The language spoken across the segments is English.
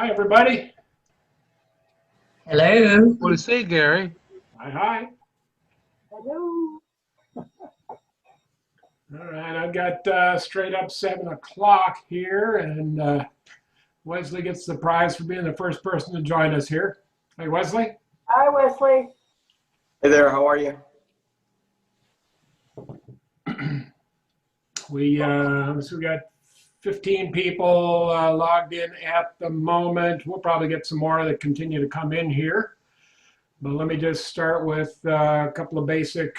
Hi, everybody. Hello. What do you say, Gary? Hi, hi. Hello. All right, I've got straight up 7 o'clock here, and Wesley gets the prize for being the first person to join us here. Hey, Wesley. Hi, Wesley. Hey there, how are you? We got 15 people logged in at the moment. We'll probably get some more that continue to come in here. But let me just start with a couple of basic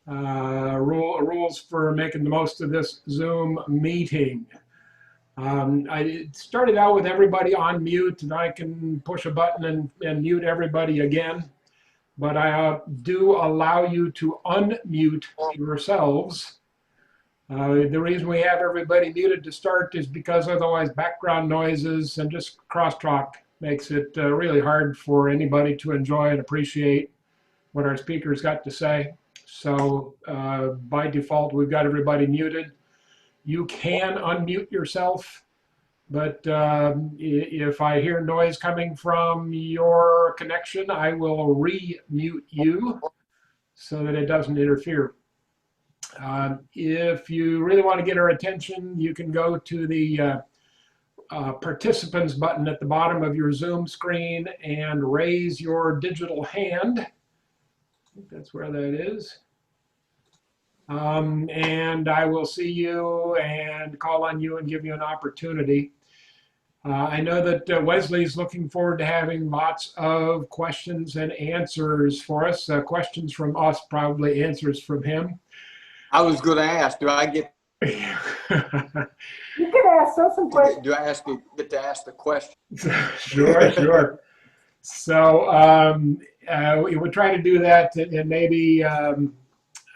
rules for making the most of this Zoom meeting. I started out with everybody on mute, and I can push a button and mute everybody again. But I do allow you to unmute yourselves. The reason we have everybody muted to start is because otherwise background noises and just crosstalk makes it really hard for anybody to enjoy and appreciate what our speakers got to say. So by default, we've got everybody muted. You can unmute yourself, but if I hear noise coming from your connection, I will re-mute you so that it doesn't interfere. If you really want to get our attention, you can go to the participants button at the bottom of your Zoom screen and raise your digital hand. I think that's where that is. And I will see you and call on you and give you an opportunity. I know that Wesley's looking forward to having lots of questions and answers for us. Questions from us, probably answers from him. I was going to ask, do I get You can ask us some questions. get to ask the question? Sure. So we would try to do that, and maybe Linda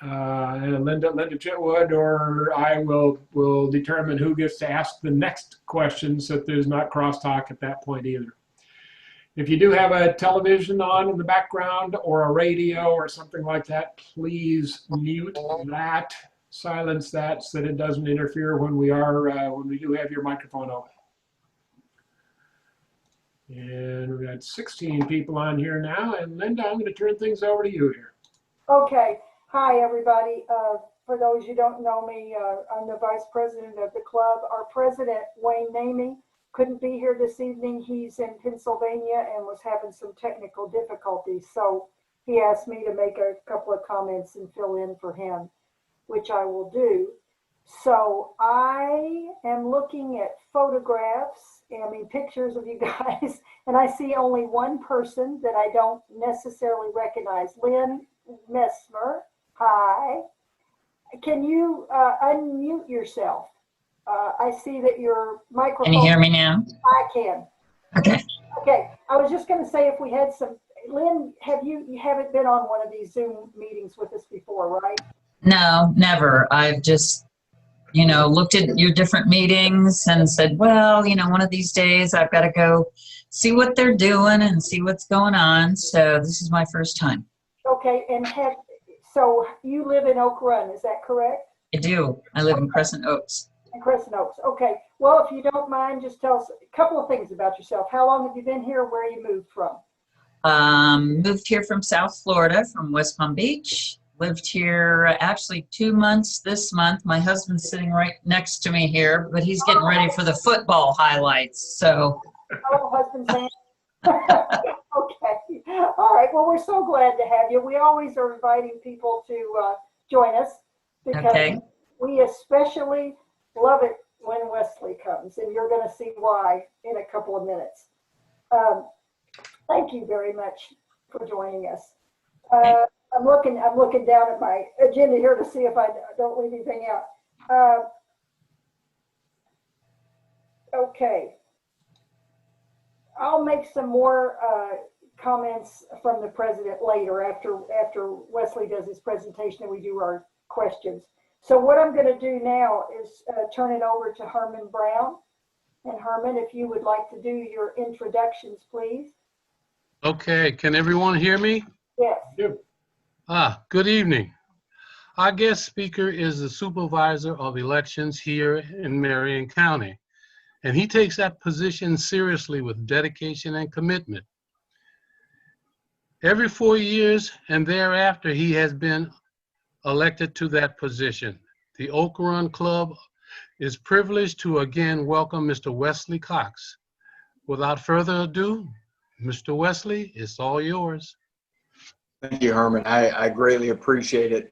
Chitwood or I will determine who gets to ask the next question, so that there's not crosstalk at that point either. If you do have a television on in the background or a radio or something like that, please mute that, silence that, so that it doesn't interfere when we do have your microphone open. And we've got 16 people on here now, and Linda, I'm going to turn things over to you here. Okay. Hi, everybody. For those who don't know me, I'm the vice president of the club. Our president, Wayne Namey, couldn't be here this evening. He's in Pennsylvania and was having some technical difficulties. So he asked me to make a couple of comments and fill in for him, which I will do. So I am looking at photographs, pictures of you guys, and I see only one person that I don't necessarily recognize. Lynn Messmer, hi. Can you unmute yourself? I see that your microphone. Can you hear me now? I can. Okay. Okay. I was just going to say, if we had some, Lynn, you haven't been on one of these Zoom meetings with us before, right? No, never. I've just, looked at your different meetings and said, well, one of these days I've got to go see what they're doing and see what's going on. So this is my first time. Okay. And so you live in Oak Run, is that correct? I do. I live in Crescent Oaks. In Crescent Oaks. Okay. Well, if you don't mind, just tell us a couple of things about yourself. How long have you been here? Where you moved from? Moved here from South Florida, from West Palm Beach. Lived here actually 2 months this month. My husband's sitting right next to me here, but he's getting ready for the football highlights. So. Oh, husband's saying. Okay. All right. Well, we're so glad to have you. We always are inviting people to join us because we especially love it when Wesley comes, and you're going to see why in a couple of minutes. Thank you very much for joining us. I'm looking down at my agenda here to see if I don't leave anything out. Okay. I'll make some more comments from the president later after Wesley does his presentation and we do our questions. So what I'm going to do now is turn it over to Herman Brown. And Herman, if you would like to do your introductions, please. Okay, can everyone hear me? Yes. Good evening. Our guest speaker is the supervisor of elections here in Marion County. and he takes that position seriously with dedication and commitment. Every 4 years and thereafter, he has been elected to that position. The Oak Run Club is privileged to again welcome Mr. Wesley Cox. Without further ado, Mr. Wesley, it's all yours. Thank you, Herman. I greatly appreciate it.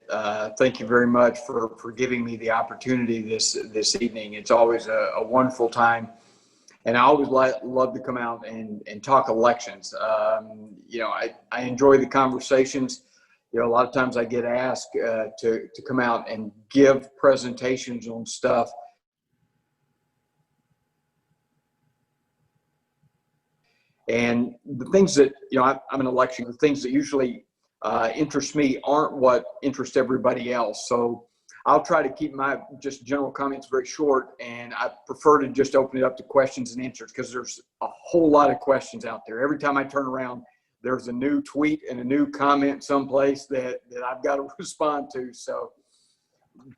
Thank you very much for giving me the opportunity this evening. It's always a wonderful time. And I always love to come out and talk elections. You know, I enjoy the conversations. You know, a lot of times I get asked to come out and give presentations on stuff. And the things that, you know, I'm an election, the things that usually interest me aren't what interest everybody else. So I'll try to keep my just general comments very short, and I prefer to just open it up to questions and answers because there's a whole lot of questions out there. Every time I turn around, there's a new tweet and a new comment someplace that I've got to respond to. So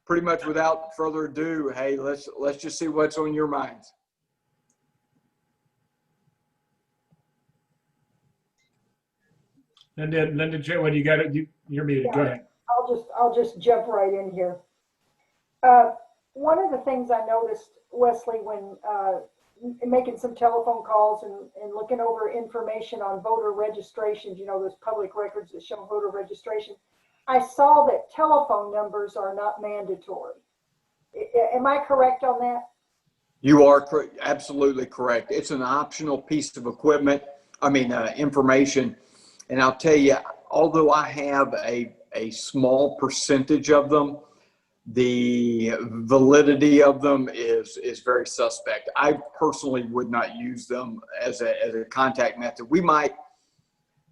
pretty much without further ado, hey, let's just see what's on your minds. Linda J, what do you got? You're muted. Go ahead. I'll just jump right in here. One of the things I noticed, Wesley, when making some telephone calls and looking over information on voter registrations, you know, those public records that show voter registration, I saw that telephone numbers are not mandatory. Am I correct on that? You are absolutely correct. It's an optional piece of equipment, information. And I'll tell you, although I have a small percentage of them, the validity of them is very suspect. I personally would not use them as a contact method. We might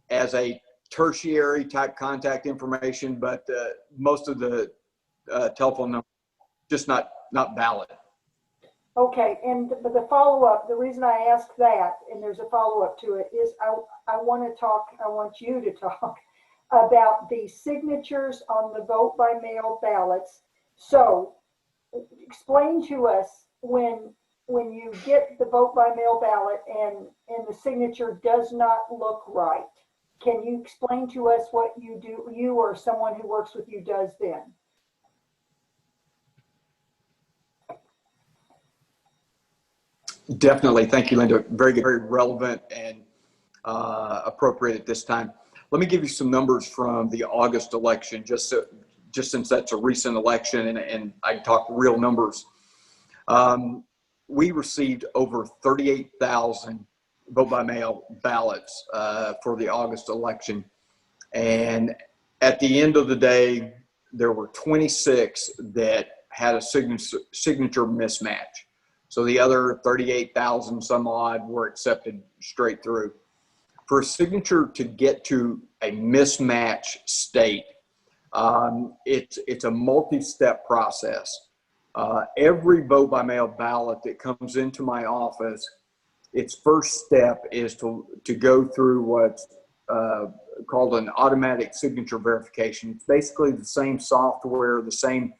as a tertiary type contact information, but most of the telephone numbers just not valid. Okay, and the follow-up, the reason I ask that, and there's a follow-up to it, is I want you to talk about the signatures on the vote by mail ballots. So explain to us when you get the vote by mail ballot and the signature does not look right. Can you explain to us what you do, you or someone who works with you does then? Definitely. Thank you, Linda. Very good, very relevant and appropriate at this time. Let me give you some numbers from the August election, just since that's a recent election and I talk real numbers. We received over 38,000 vote by mail ballots for the August election. And at the end of the day, there were 26 that had a signature mismatch. So the other 38,000 some odd were accepted straight through. For a signature to get to a mismatch state, it's a multi-step process. Every vote by mail ballot that comes into my office, its first step is to go through what's called an automatic signature verification. It's basically the same software, the same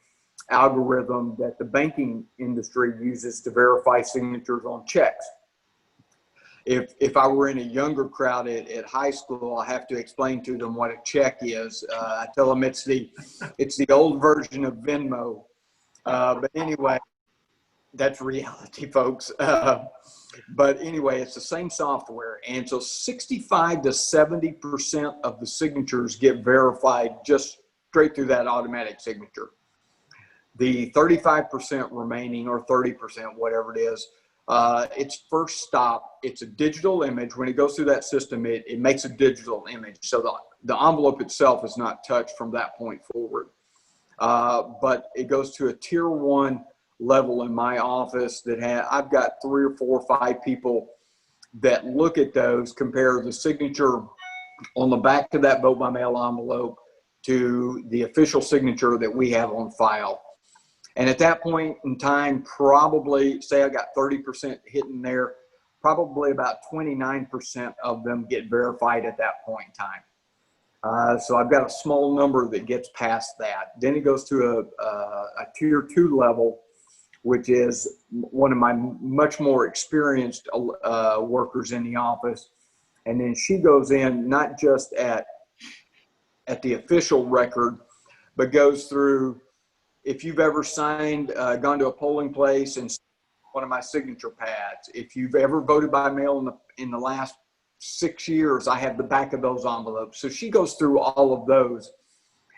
algorithm that the banking industry uses to verify signatures on checks. If I were in a younger crowd at high school, I have to explain to them what a check is. I tell them it's the old version of Venmo. But anyway, that's reality, folks. But anyway, it's the same software. And so 65 to 70% of the signatures get verified just straight through that automatic signature. The 35% remaining, or 30%, whatever it is, its first stop, it's a digital image. When it goes through that system, it makes a digital image. So the envelope itself is not touched from that point forward. But it goes to a tier 1 level in my office that I've got 3 or 4 or 5 people that look at those, compare the signature on the back of that vote by mail envelope to the official signature that we have on file. And at that point in time, probably, say I got 30% hitting there, probably about 29% of them get verified at that point in time. So I've got a small number that gets past that. Then it goes to a tier 2 level which is one of my much more experienced workers in the office. And then she goes in not just at the official record, but goes through, if you've ever signed, gone to a polling place and one of my signature pads, if you've ever voted by mail in the last 6 years, I have the back of those envelopes. So she goes through all of those.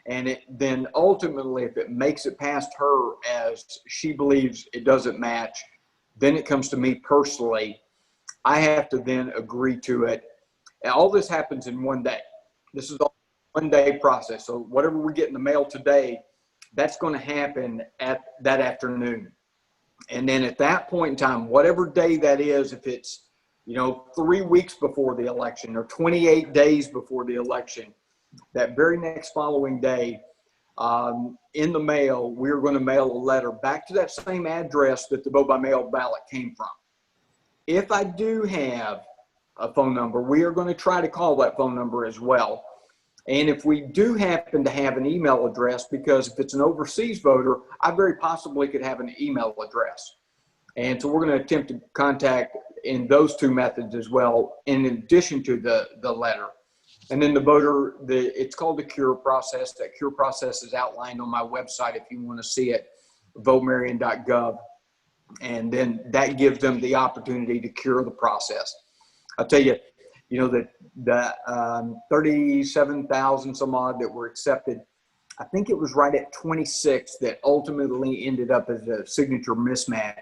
And then ultimately, if it makes it past her as she believes it doesn't match, then it comes to me personally. I have to then agree to it. And all this happens in one day. This is a one-day process. So whatever we get in the mail today, that's going to happen at that afternoon. And then at that point in time, whatever day that is, if it's 3 weeks before the election or 28 days before the election, that very next following day, in the mail, we're going to mail a letter back to that same address that the vote by mail ballot came from. If I do have a phone number, we are going to try to call that phone number as well. And if we do happen to have an email address, because if it's an overseas voter, I very possibly could have an email address. And so we're going to attempt to contact in those two methods as well, in addition to the letter. And then the voter, it's called the cure process. That cure process is outlined on my website if you want to see it, votemarion.gov. And then that gives them the opportunity to cure the process. I'll tell you, the 37,000 some odd that were accepted, I think it was right at 26 that ultimately ended up as a signature mismatch.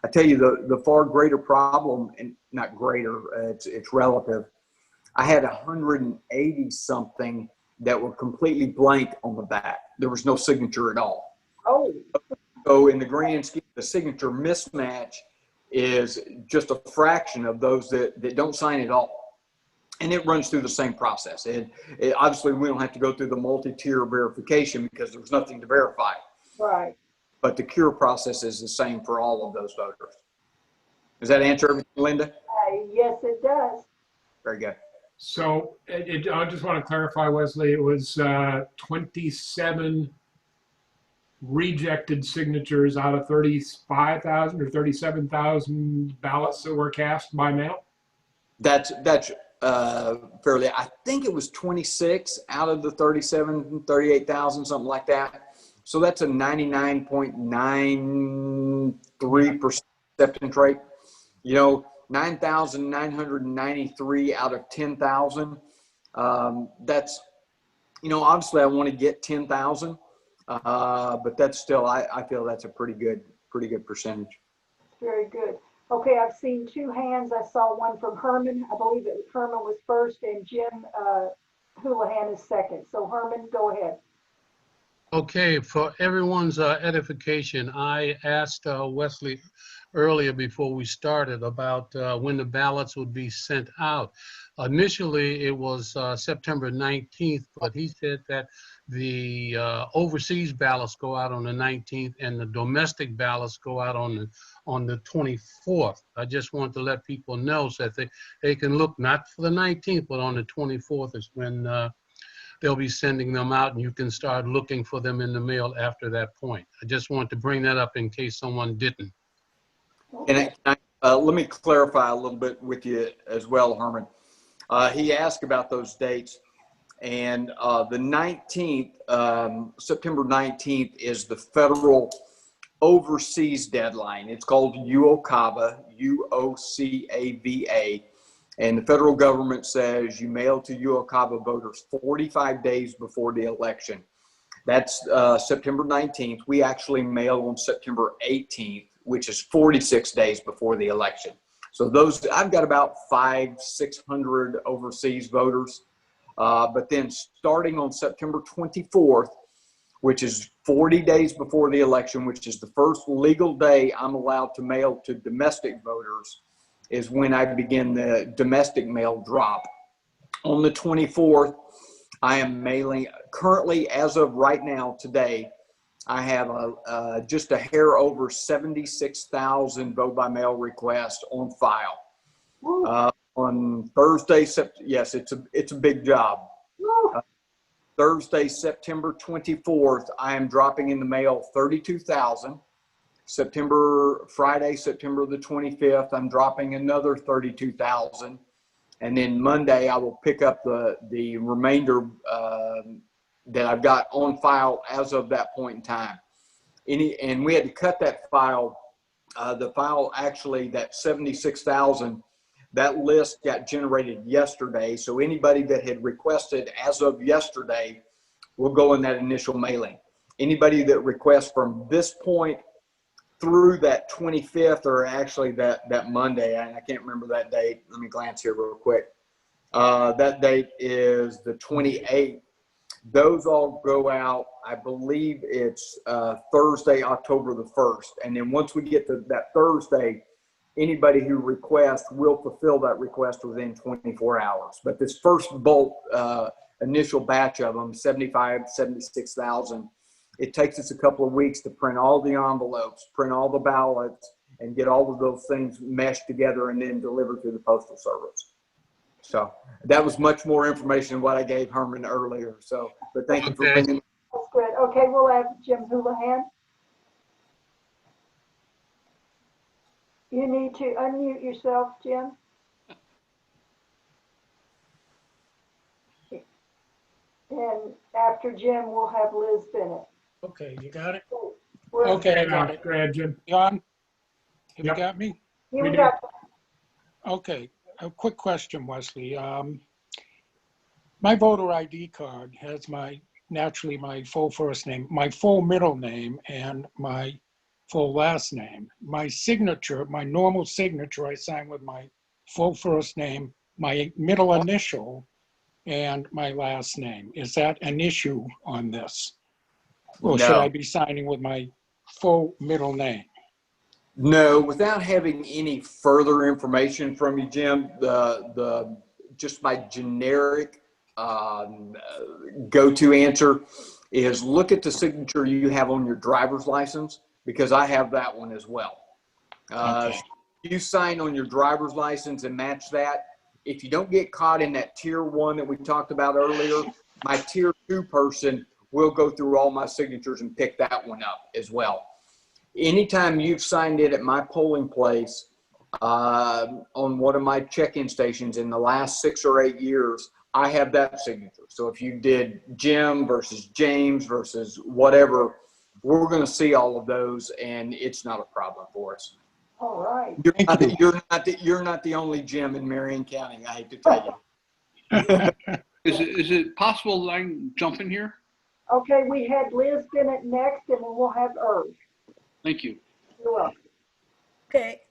I tell you, the far greater problem, and not greater, it's relative. I had 180 something that were completely blank on the back. There was no signature at all. Oh. So in the grand scheme, the signature mismatch is just a fraction of those that don't sign at all. And it runs through the same process. It obviously, we don't have to go through the multi-tier verification because there's nothing to verify. Right. But the cure process is the same for all of those voters. Does that answer everything, Linda? Yes, it does. Very good. So I just want to clarify, Wesley, it was 27 rejected signatures out of 35,000 or 37,000 ballots that were cast by mail? That's fairly, I think it was 26 out of the 38,000, something like that. So that's a 99.93% acceptance rate. 9,993 out of 10,000. That's, obviously I want to get 10,000, but that's still, I feel that's a pretty good percentage. Very good. Okay, I've seen two hands. I saw one from Herman. I believe that Herman was first and Jim Houlihan is second. So Herman, go ahead. Okay, for everyone's edification, I asked Wesley earlier before we started about when the ballots would be sent out. Initially, it was September 19th, but he said that the overseas ballots go out on the 19th and the domestic ballots go out on the 24th. I just want to let people know so that they can look not for the 19th, but on the 24th is when they'll be sending them out, and you can start looking for them in the mail after that point. I just want to bring that up in case someone didn't. And let me clarify a little bit with you as well, Herman. He asked about those dates, and the 19th, September 19th is the federal overseas deadline. It's called UOCAVA, UOCAVA. And the federal government says you mail to UOCAVA voters 45 days before the election. That's September 19th. We actually mail on September 18th, which is 46 days before the election. So I've got about 500-600 overseas voters. But then starting on September 24th, which is 40 days before the election, which is the first legal day I'm allowed to mail to domestic voters, is when I begin the domestic mail drop. On the 24th, I am mailing, currently as of right now today, I have just a hair over 76,000 vote by mail requests on file. On Thursday, yes, it's a big job. Thursday, September 24th, I am dropping in the mail 32,000. Friday, September the 25th, I'm dropping another 32,000. And then Monday, I will pick up the remainder that I've got on file as of that point in time. And we had to cut that file. The file actually, that 76,000, that list got generated yesterday. So anybody that had requested as of yesterday will go in that initial mailing. Anybody that requests from this point through that 25th, or actually that Monday, I can't remember that date. Let me glance here real quick. That date is the 28th. Those all go out, I believe it's Thursday, October the 1st. And then once we get to that Thursday, anybody who requests will fulfill that request within 24 hours. But this first bulk initial batch of them, 76,000, it takes us a couple of weeks to print all the envelopes, print all the ballots, and get all of those things meshed together and then delivered to the Postal Service. So that was much more information than what I gave Herman earlier. So, but thank you for bringing. That's good. Okay, we'll have Jim Houlihan. You need to unmute yourself, Jim. And after Jim, we'll have Liz Bennett. Okay, you got it? Okay. I got it. Go ahead, Jim. You on? Have Yep. you got me? You We do. got Okay, a quick question, Wesley. My voter ID card has naturally my full first name, my full middle name, and my full last name. My signature, my normal signature, I sign with my full first name, my middle initial, and my last name. Is that an issue on this? Or should No. I be signing with my full middle name? No, without having any further information from you, Jim, just my generic go-to answer is look at the signature you have on your driver's license, because I have that one as well. Okay. You sign on your driver's license and match that. If you don't get caught in that tier 1 that we talked about earlier, my tier 2 person will go through all my signatures and pick that one up as well. Anytime you've signed in at my polling place on one of my check-in stations in the last 6 or 8 years, I have that signature. So if you did Jim versus James versus whatever, we're going to see all of those, and it's not a problem for us. all right. You're not the only Jim in Marion County, I hate to tell you. Is it possible that I can jump in here? Okay, we had Liz Bennett next, and then we'll have Irv. Thank you. You're welcome. Okay,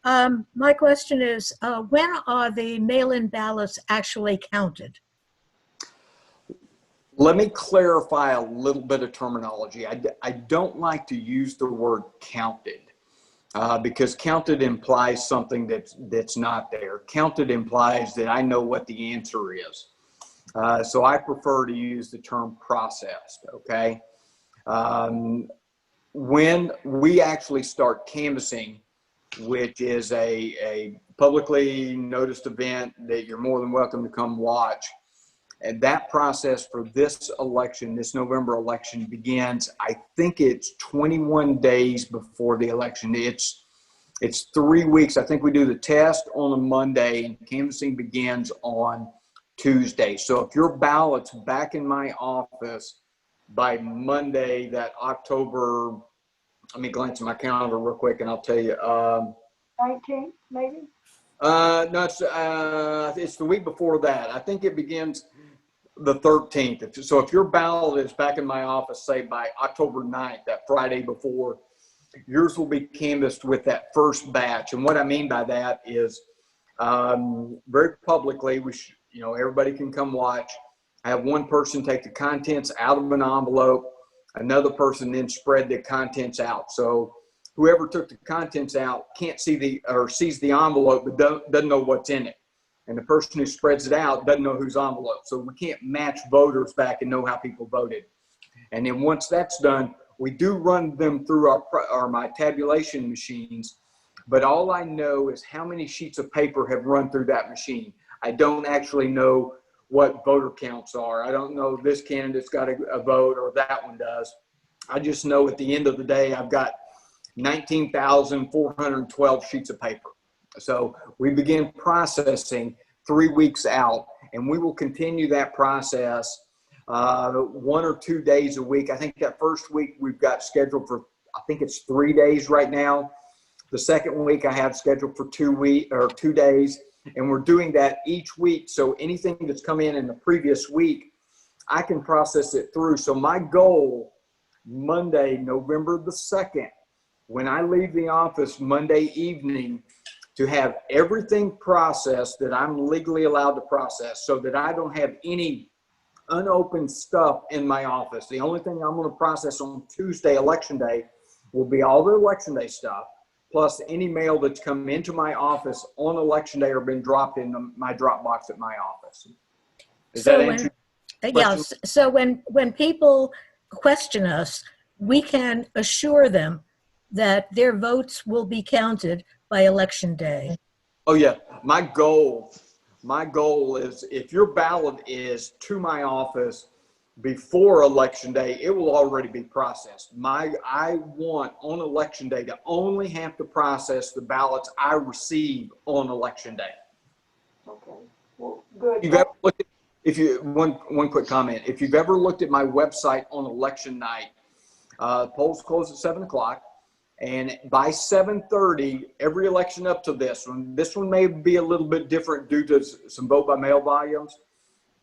my question is, when are the mail-in ballots actually counted? Let me clarify a little bit of terminology. I don't like to use the word counted because counted implies something that's not there. Counted implies that I know what the answer is. So I prefer to use the term processed, okay? When we actually start canvassing, which is a publicly noticed event that you're more than welcome to come watch, and that process for this election, this November election, begins, I think it's 21 days before the election. It's 3 weeks. I think we do the test on a Monday and canvassing begins on Tuesday. So if your ballot's back in my office by Monday, that October, let me glance at my calendar real quick and I'll tell you. 19th, maybe? No, it's the week before that. I think it begins the 13th. So if your ballot is back in my office, say by October 9th, that Friday before, yours will be canvassed with that first batch. And what I mean by that is very publicly, everybody can come watch. I have one person take the contents out of an envelope, another person then spread the contents out. So whoever took the contents out can't see sees the envelope, but doesn't know what's in it. And the person who spreads it out doesn't know whose envelope. So we can't match voters back and know how people voted. And then once that's done, we do run them through my tabulation machines, but all I know is how many sheets of paper have run through that machine. I don't actually know what voter counts are. I don't know this candidate's got a vote or that one does. I just know at the end of the day, I've got 19,412 sheets of paper. So we begin processing 3 weeks out, and we will continue that process 1 or 2 days a week. I think that first week we've got scheduled for, I think it's 3 days right now. The second week I have scheduled for 2 days, and we're doing that each week. So anything that's come in the previous week, I can process it through. So my goal, Monday, November the 2nd, when I leave the office Monday evening, to have everything processed that I'm legally allowed to process, so that I don't have any unopened stuff in my office. The only thing I'm going to process on Tuesday, Election Day, will be all the Election Day stuff, plus any mail that's come into my office on Election Day or been dropped in my drop box at my office. Does that answer your question? Yes. So when people question us, we can assure them that their votes will be counted by Election Day. Oh yeah, my goal is, if your ballot is to my office before Election Day, it will already be processed. I want on Election Day to only have to process the ballots I receive on Election Day. Okay, well, good. One quick comment. If you've ever looked at my website on election night, polls close at 7 o'clock. And by 7:30, every election up to this one may be a little bit different due to some vote by mail volumes,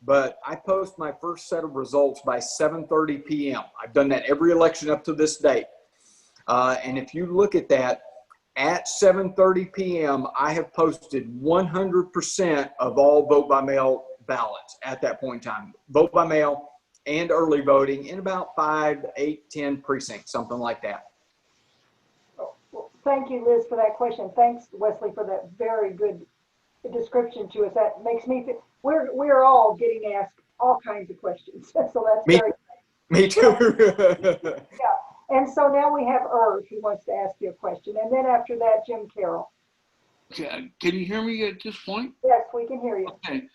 but I post my first set of results by 7:30 p.m. I've done that every election up to this date. And if you look at that, at 7:30 p.m., I have posted 100% of all vote by mail ballots at that point in time. Vote by mail and early voting in about 5, 8, 10 precincts, something like that. Thank you, Liz, for that question. Thanks, Wesley, for that very good description to us. That makes me think we're all getting asked all kinds of questions. So that's Me too. Yeah. And so now we have Irv, who wants to ask you a question. And then after that, Jim Carroll. Okay, can you hear me at this point? Yes, we can hear you. Okay.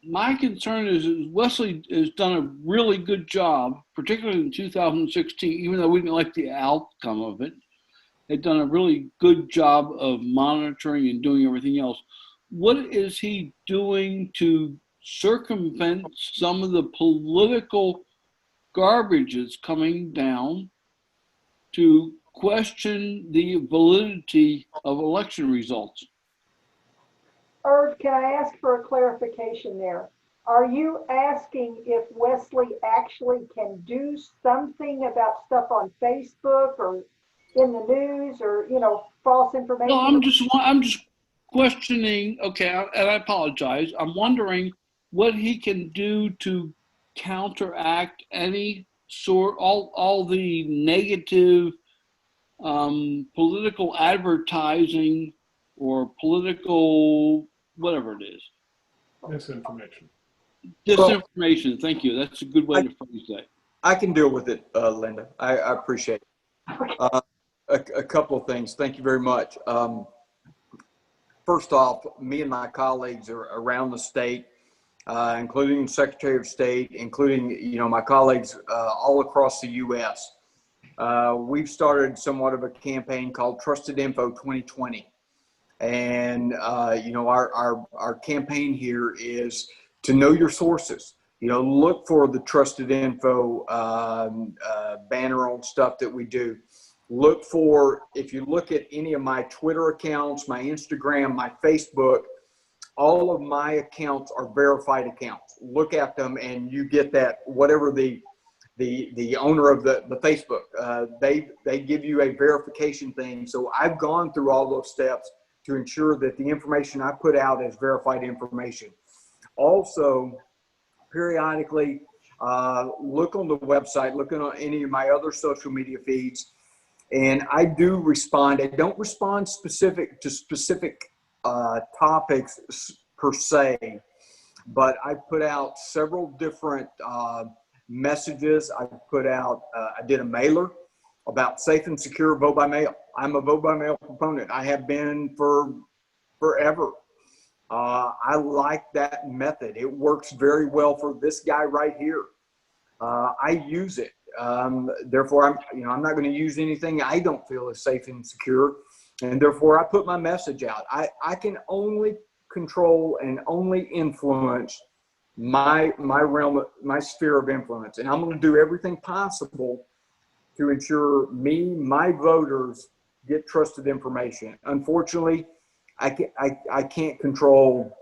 My concern is Wesley has done a really good job, particularly in 2016, even though we didn't like the outcome of it. They've done a really good job of monitoring and doing everything else. What is he doing to circumvent some of the political garbage that's coming down to question the validity of election results? Irv, can I ask for a clarification there? Are you asking if Wesley actually can do something about stuff on Facebook or in the news or, false information? No, I'm just questioning. Okay, and I apologize. I'm wondering what he can do to counteract any sort, all the negative political advertising or political whatever it is. Misinformation. Disinformation. Thank you. That's a good way to phrase that. I can deal with it, Linda. I appreciate it. A couple of things. Thank you very much. First off, me and my colleagues are around the state, including Secretary of State, including my colleagues all across the U.S. We've started somewhat of a campaign called Trusted Info 2020. And, our campaign here is to know your sources. Look for the Trusted Info banner on stuff that we do. Look for, if you look at any of my Twitter accounts, my Instagram, my Facebook, all of my accounts are verified accounts. Look at them and you get that, whatever the owner of the Facebook, they give you a verification thing. So I've gone through all those steps to ensure that the information I put out is verified information. Also, periodically, look on the website, look on any of my other social media feeds, and I do respond. I don't respond to specific topics per se, but I put out several different messages. I put out, I did a mailer about safe and secure vote by mail. I'm a vote by mail proponent. I have been for forever. I like that method. It works very well for this guy right here. I use it. Therefore, I'm not going to use anything I don't feel is safe and secure. And therefore, I put my message out. I can only control and only influence my realm, my sphere of influence. And I'm going to do everything possible to ensure my voters get trusted information. Unfortunately, I can't control,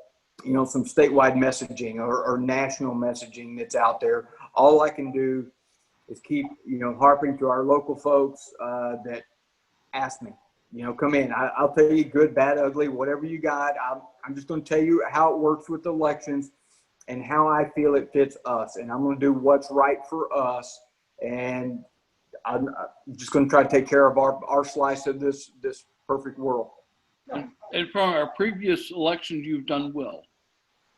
some statewide messaging or national messaging that's out there. All I can do is keep, harping to our local folks that ask me, come in. I'll tell you good, bad, ugly, whatever you got. I'm just going to tell you how it works with elections and how I feel it fits us. And I'm going to do what's right for us. And I'm just going to try to take care of our slice of this perfect world. And from our previous elections, you've done well.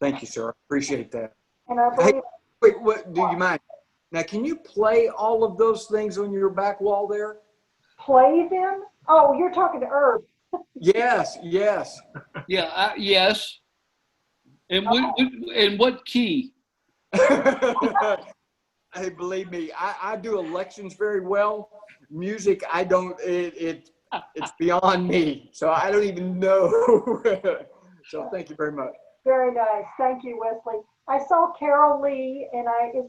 Thank you, sir. I appreciate that. And I believe, Hey, wait, what do you mind? Now, can you play all of those things on your back wall there? play them? Oh, you're talking to Herb. Yes, yes. Yeah, yes. And what key? Hey, believe me, I do elections very well. Music, I don't, it's beyond me. So I don't even know. So thank you very much. Very nice. Thank you, Wesley. I saw Carol Lee, and is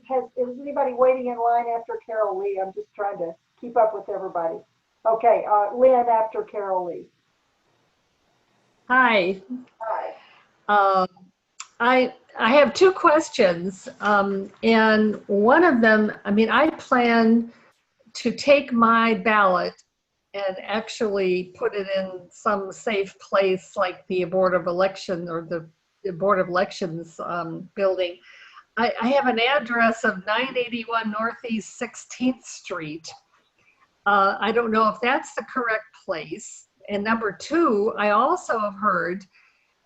anybody waiting in line after Carol Lee? I'm just trying to keep up with everybody. Okay, Lynn after Carol Lee. Hi. Hi. I have two questions, and one of them, I plan to take my ballot and actually put it in some safe place like the Board of Election or the Board of Elections building. I have an address of 981 Northeast 16th Street. I don't know if that's the correct place. And number two, I also have heard,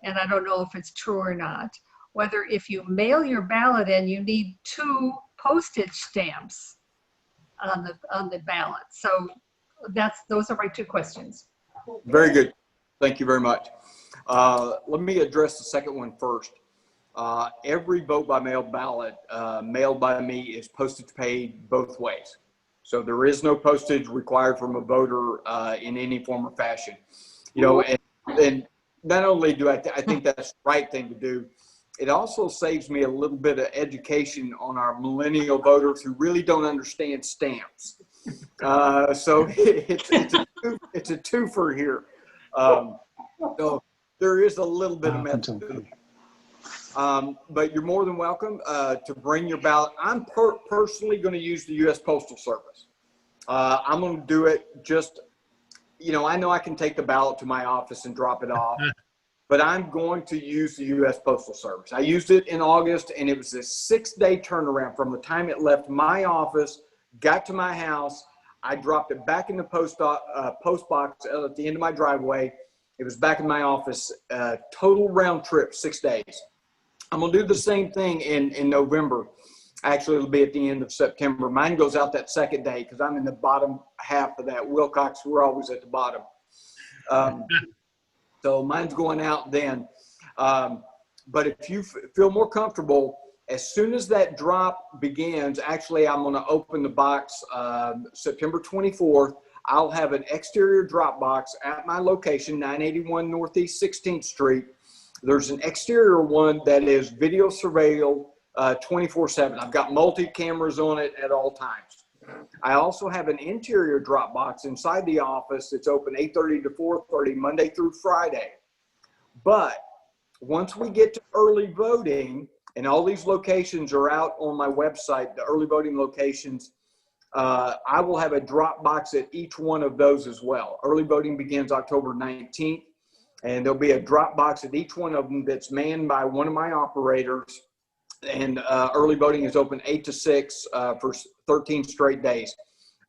and I don't know if it's true or not, whether if you mail your ballot in, you need 2 postage stamps on the ballot. So those are my 2 questions. Very good. Thank you very much. Let me address the second one first. Every vote by mail ballot mailed by me is postage paid both ways. So there is no postage required from a voter in any form or fashion. And not only do I think that's the right thing to do, it also saves me a little bit of education on our millennial voters who really don't understand stamps. So it's a twofer here. So there is a little bit of method. But you're more than welcome to bring your ballot. I'm personally going to use the U.S. Postal Service. I'm going to do it just, I know I can take the ballot to my office and drop it off, but I'm going to use the U.S. Postal Service. I used it in August, and it was a 6-day turnaround from the time it left my office, got to my house. I dropped it back in the post box at the end of my driveway. It was back in my office, total round trip, 6 days. I'm going to do the same thing in November. Actually, it'll be at the end of September. Mine goes out that second day because I'm in the bottom half of that. Wilcox, we're always at the bottom. So mine's going out then. But if you feel more comfortable, as soon as that drop begins, actually, I'm going to open the box September 24th. I'll have an exterior drop box at my location, 981 Northeast 16th Street. There's an exterior one that is video surveilled 24/7. I've got multi-cameras on it at all times. I also have an interior drop box inside the office. It's open 8:30 to 4:30, Monday through Friday. But once we get to early voting, and all these locations are out on my website, the early voting locations, I will have a drop box at each one of those as well. Early voting begins October 19th, and there'll be a drop box at each one of them that's manned by one of my operators. And early voting is open 8 to 6 for 13 straight days.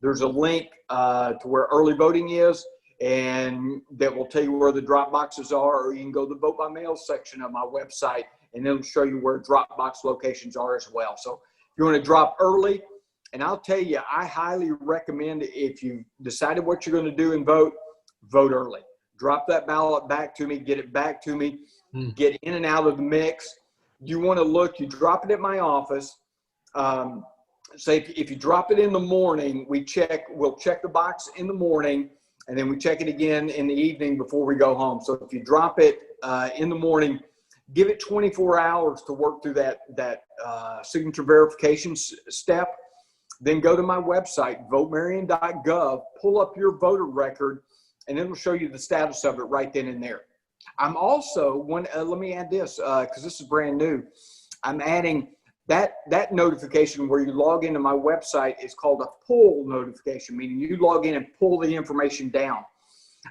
There's a link to where early voting is, and that will tell you where the drop boxes are, or you can go to the vote by mail section of my website, and it'll show you where drop box locations are as well. So if you want to drop early, and I'll tell you, I highly recommend, if you decided what you're going to do and vote early. Drop that ballot back to me, get it back to me, get in and out of the mix. You want to look, you drop it at my office. say if you drop it in the morning, we'll check the box in the morning, and then we check it again in the evening before we go home. So if you drop it in the morning, give it 24 hours to work through that signature verification step. Then go to my website, votemarion.gov, pull up your voter record, and it'll show you the status of it right then and there. I'm also, let me add this, because this is brand new. I'm adding that notification where you log into my website is called a pull notification, meaning you log in and pull the information down.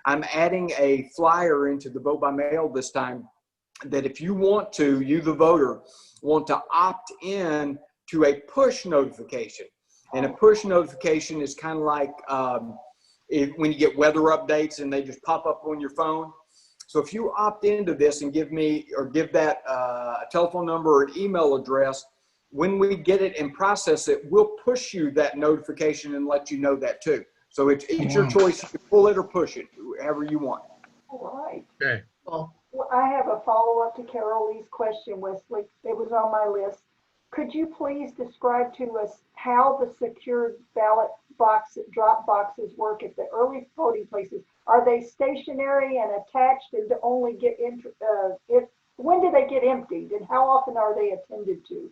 I'm adding a flyer into the vote by mail this time that if you want to, you the voter, want to opt in to a push notification. And a push notification is kind of like when you get weather updates and they just pop up on your phone. So if you opt into this and give me or give that a telephone number or an email address, when we get it and process it, we'll push you that notification and let you know that too. So it's your choice. You can pull it or push it, however you want. All right. Okay. Well, Well, I have a follow-up to Carol Lee's question, Wesley. It was on my list. Could you please describe to us how the secured ballot box drop boxes work at the early voting places? Are they stationary and attached and only get when do they get emptied, and how often are they attended to?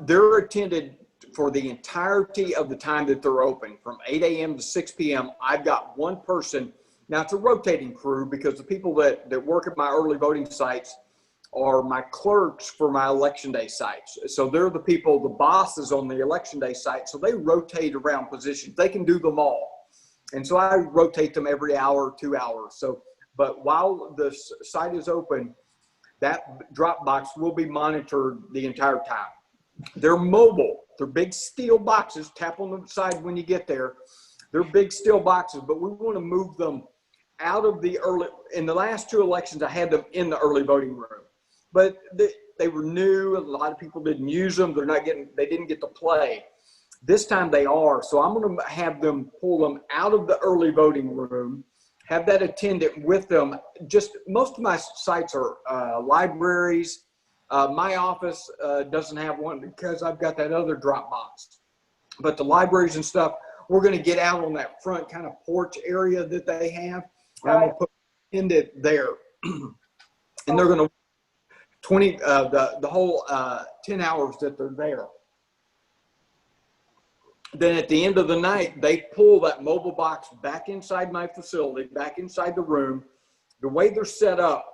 They're attended for the entirety of the time that they're open, from 8 a.m. to 6 p.m. I've got one person. Now, it's a rotating crew because the people that work at my early voting sites are my clerks for my election day sites. So they're the people, the bosses on the election day site. So they rotate around positions. They can do them all. And so I rotate them every hour, 2 hours. So, but while the site is open, that drop box will be monitored the entire time. They're mobile. They're big steel boxes. Tap on the side when you get there. They're big steel boxes, but we want to move them out of the early. In the last 2 elections, I had them in the early voting room, but they were new. A lot of people didn't use them. They didn't get to play. This time they are. So I'm going to have them pull them out of the early voting room, have that attendant with them. Just most of my sites are libraries. My office doesn't have one because I've got that other drop box. But the libraries and stuff, we're going to get out on that front kind of porch area that they have. And I'm going to put it there. And they're going to 20 the whole 10 hours that they're there. Then at the end of the night, they pull that mobile box back inside my facility, back inside the room. The way they're set up,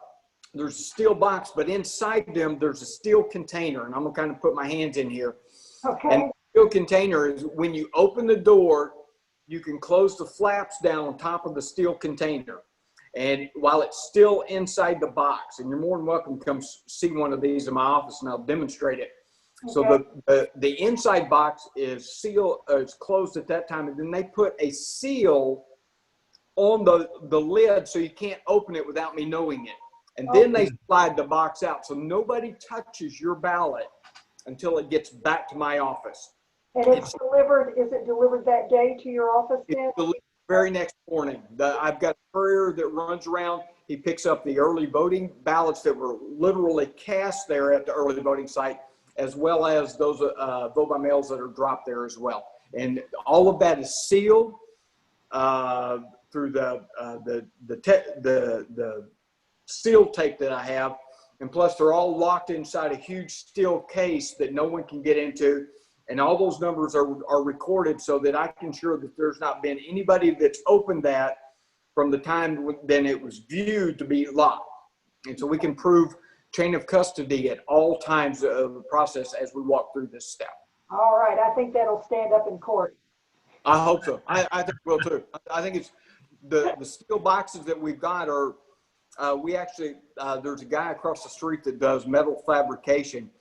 there's a steel box, but inside them, there's a steel container. And I'm going to kind of put my hands in here. Okay. And the steel container is when you open the door, you can close the flaps down on top of the steel container. And while it's still inside the box, and you're more than welcome to come see one of these in my office and I'll demonstrate it. Okay. So the inside box is sealed, it's closed at that time, and then they put a seal on the lid so you can't open it without me knowing it. And then they slide the box out, so nobody touches your ballot until it gets back to my office. And it's delivered, is it delivered that day to your office then? It's delivered the very next morning. I've got a courier that runs around. He picks up the early voting ballots that were literally cast there at the early voting site, as well as those vote by mails that are dropped there as well. And all of that is sealed through the seal tape that I have. And plus they're all locked inside a huge steel case that no one can get into. And all those numbers are recorded so that I can ensure that there's not been anybody that's opened that from the time then it was viewed to be locked. And so we can prove chain of custody at all times of the process as we walk through this step. All right. I think that'll stand up in court. I hope so. I think it will too. I think it's the steel boxes that we've got are, we actually, there's a guy across the street that does metal fabrication,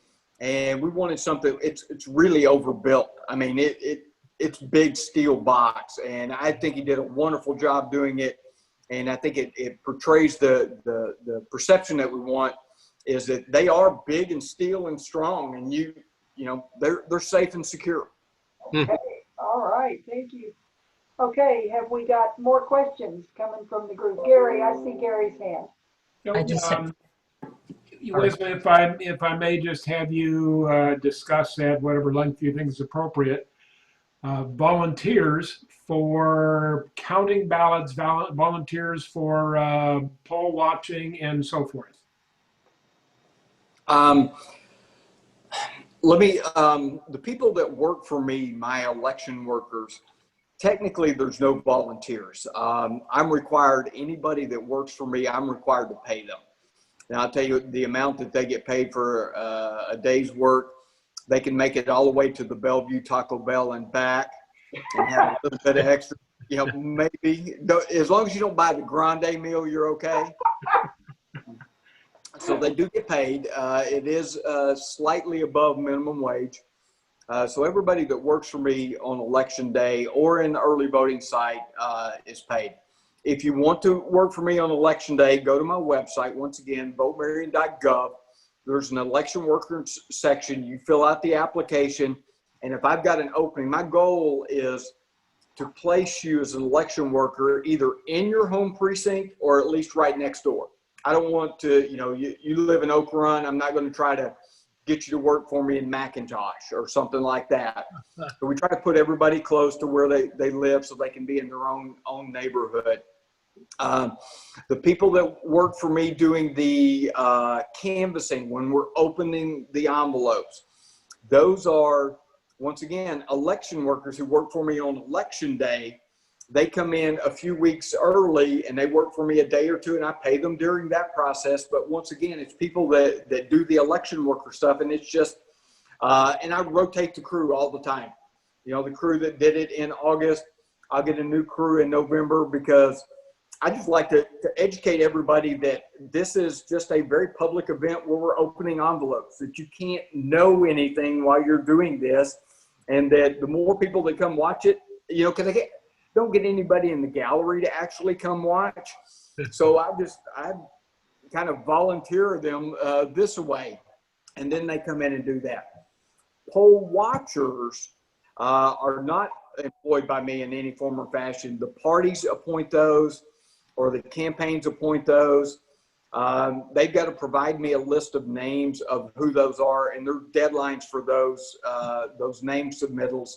and we wanted something, it's really overbuilt. I mean, it's big steel box, and I think he did a wonderful job doing it. And I think it portrays the perception that we want, is that they are big and steel and strong, and you know, they're safe and secure. Okay. All right. Thank you. Okay. Have we got more questions coming from the group? Gary, I see Gary's hand. I just Elizabeth, if I may just have you discuss at whatever length you think is appropriate, volunteers for counting ballots, volunteers for poll watching, and so forth. The people that work for me, my election workers, technically there's no volunteers. I'm required, anybody that works for me, I'm required to pay them. Now I'll tell you the amount that they get paid for a day's work. They can make it all the way to the Bellevue Taco Bell and back and have a little bit of extra, you know, maybe. As long as you don't buy the grande meal, you're okay. So they do get paid. It is slightly above minimum wage. So everybody that works for me on election day or in the early voting site is paid. If you want to work for me on election day, go to my website. Once again, votemarion.gov. There's an election workers section. You fill out the application. And if I've got an opening, my goal is to place you as an election worker either in your home precinct or at least right next door. I don't want to, you know, you live in Oak Run. I'm not going to try to get you to work for me in McIntosh or something like that. So we try to put everybody close to where they live so they can be in their own neighborhood. The people that work for me doing the canvassing when we're opening the envelopes, those are, once again, election workers who work for me on election day. They come in a few weeks early and they work for me a day or two, and I pay them during that process. But once again, it's people that do the election worker stuff, and it's just, and I rotate the crew all the time. You know, the crew that did it in August, I'll get a new crew in November, because I just like to educate everybody that this is just a very public event where we're opening envelopes, that you can't know anything while you're doing this, and that the more people that come watch it, you know, because they don't get anybody in the gallery to actually come watch. So I kind of volunteer them this way, and then they come in and do that. Poll watchers are not employed by me in any form or fashion. The parties appoint those, or the campaigns appoint those. They've got to provide me a list of names of who those are, and there are deadlines for those name submittals.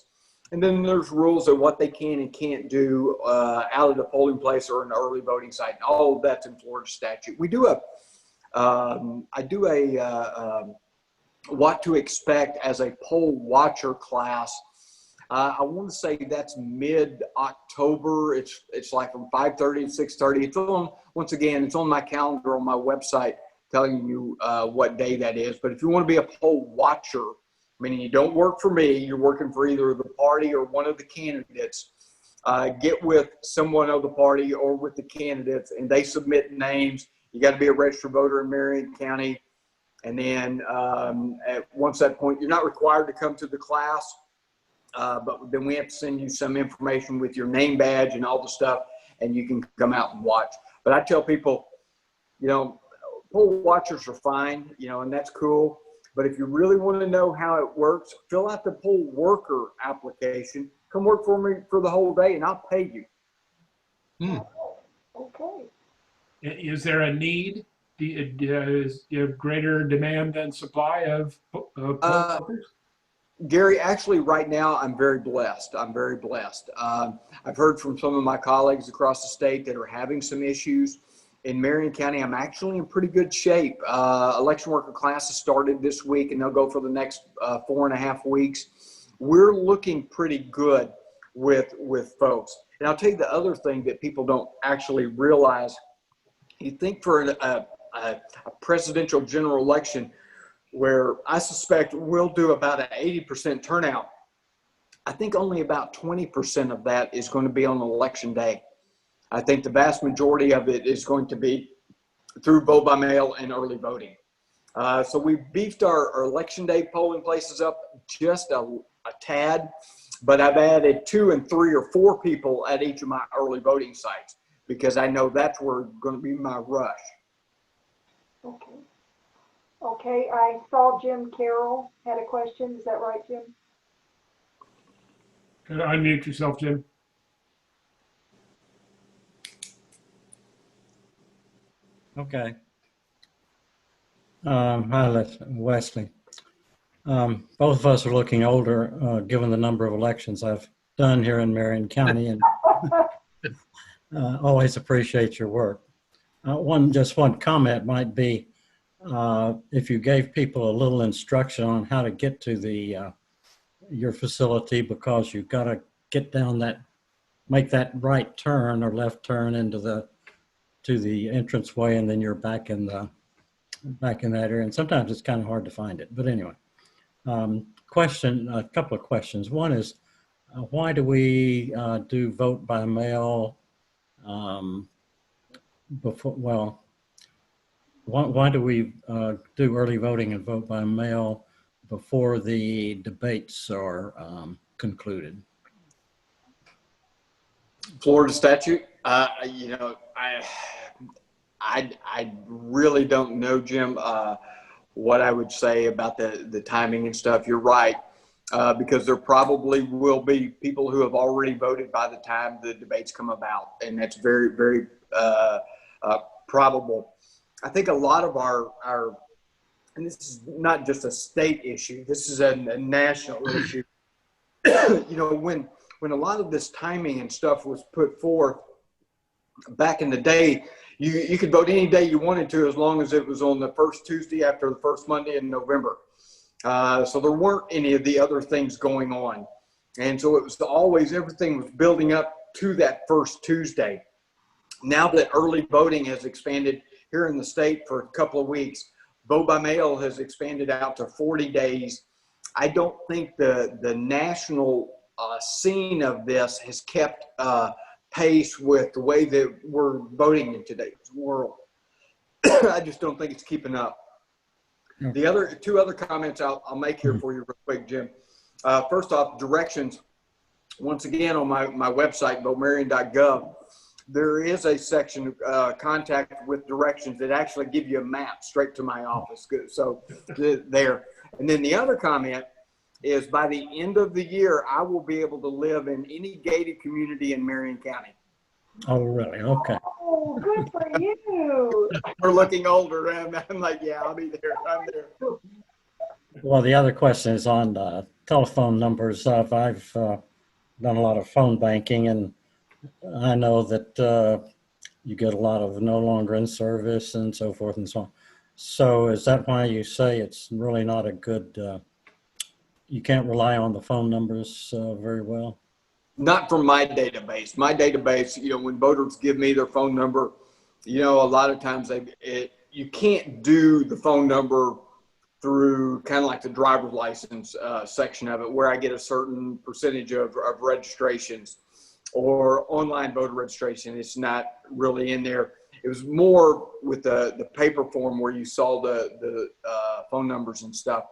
And then there's rules of what they can and can't do out of the polling place or an early voting site. All of that's in Florida statute. We do I do a what to expect as a poll watcher class. I want to say that's mid-October. It's like from 5:30 to 6:30. It's on, once again, it's on my calendar on my website telling you what day that is. But if you want to be a poll watcher, meaning you don't work for me, you're working for either the party or one of the candidates, get with someone of the party or with the candidates, and they submit names. You got to be a registered voter in Marion County. And then once that point, you're not required to come to the class. But then we have to send you some information with your name badge and all the stuff, and you can come out and watch. But I tell people, you know, poll watchers are fine, you know, and that's cool. But if you really want to know how it works, fill out the poll worker application. Come work for me for the whole day, and I'll pay you. Okay. Is there a need? Is there greater demand than supply of poll workers? Gary, actually right now I'm very blessed. I'm very blessed. I've heard from some of my colleagues across the state that are having some issues. In Marion County, I'm actually in pretty good shape. Election worker classes started this week, and they'll go for the next 4.5 weeks. We're looking pretty good with folks. And I'll tell you the other thing that people don't actually realize. You think for a presidential general election, where I suspect we'll do about an 80% turnout, I think only about 20% of that is going to be on election day. I think the vast majority of it is going to be through vote by mail and early voting. So we beefed our election day polling places up just a tad, but I've added 2 and 3 or 4 people at each of my early voting sites, because I know that's where going to be my rush. Okay. Okay, I saw Jim Carroll had a question. Is that right, Jim? Can I unmute yourself, Jim? Okay. Hi, Wesley. Both of us are looking older, given the number of elections I've done here in Marion County, and always appreciate your work. Just one comment might be, if you gave people a little instruction on how to get to your facility, because you've got to get down make that right turn or left turn into to the entranceway, and then you're back in that area. And sometimes it's kind of hard to find it. But anyway, a couple of questions. One is, why do we do vote by mail why do we do early voting and vote by mail before the debates are concluded? Florida statute. You know, I really don't know, Jim, what I would say about the timing and stuff. You're right, because there probably will be people who have already voted by the time the debates come about, and that's very, very probable. I think a lot of our, and this is not just a state issue, this is a national issue. You know, when a lot of this timing and stuff was put forth back in the day, you could vote any day you wanted to, as long as it was on the first Tuesday after the first Monday in November. So there weren't any of the other things going on. And so it was always, everything was building up to that first Tuesday. Now that early voting has expanded here in the state for a couple of weeks, vote by mail has expanded out to 40 days. I don't think the national scene of this has kept pace with the way that we're voting in today's world. I just don't think it's keeping up. The two other comments I'll make here for you real quick, Jim. First off, directions. Once again, on my website, votemarion.gov, there is a section, contact with directions, that actually give you a map straight to my office. So there. And then the other comment is, by the end of the year, I will be able to live in any gated community in Marion County. Oh, really? Okay. Oh, good for you. We're looking older, and I'm like, yeah, I'll be there. I'm there. Well, the other question is on telephone numbers. I've done a lot of phone banking, and I know that you get a lot of no longer in service and so forth and so on. So is that why you say it's really not a good, you can't rely on the phone numbers very well? Not from my database. My database, you know, when voters give me their phone number, you know, a lot of times you can't do the phone number through kind of like the driver's license section of it, where I get a certain percentage of registrations, or online voter registration. It's not really in there. It was more with the paper form where you saw the phone numbers and stuff.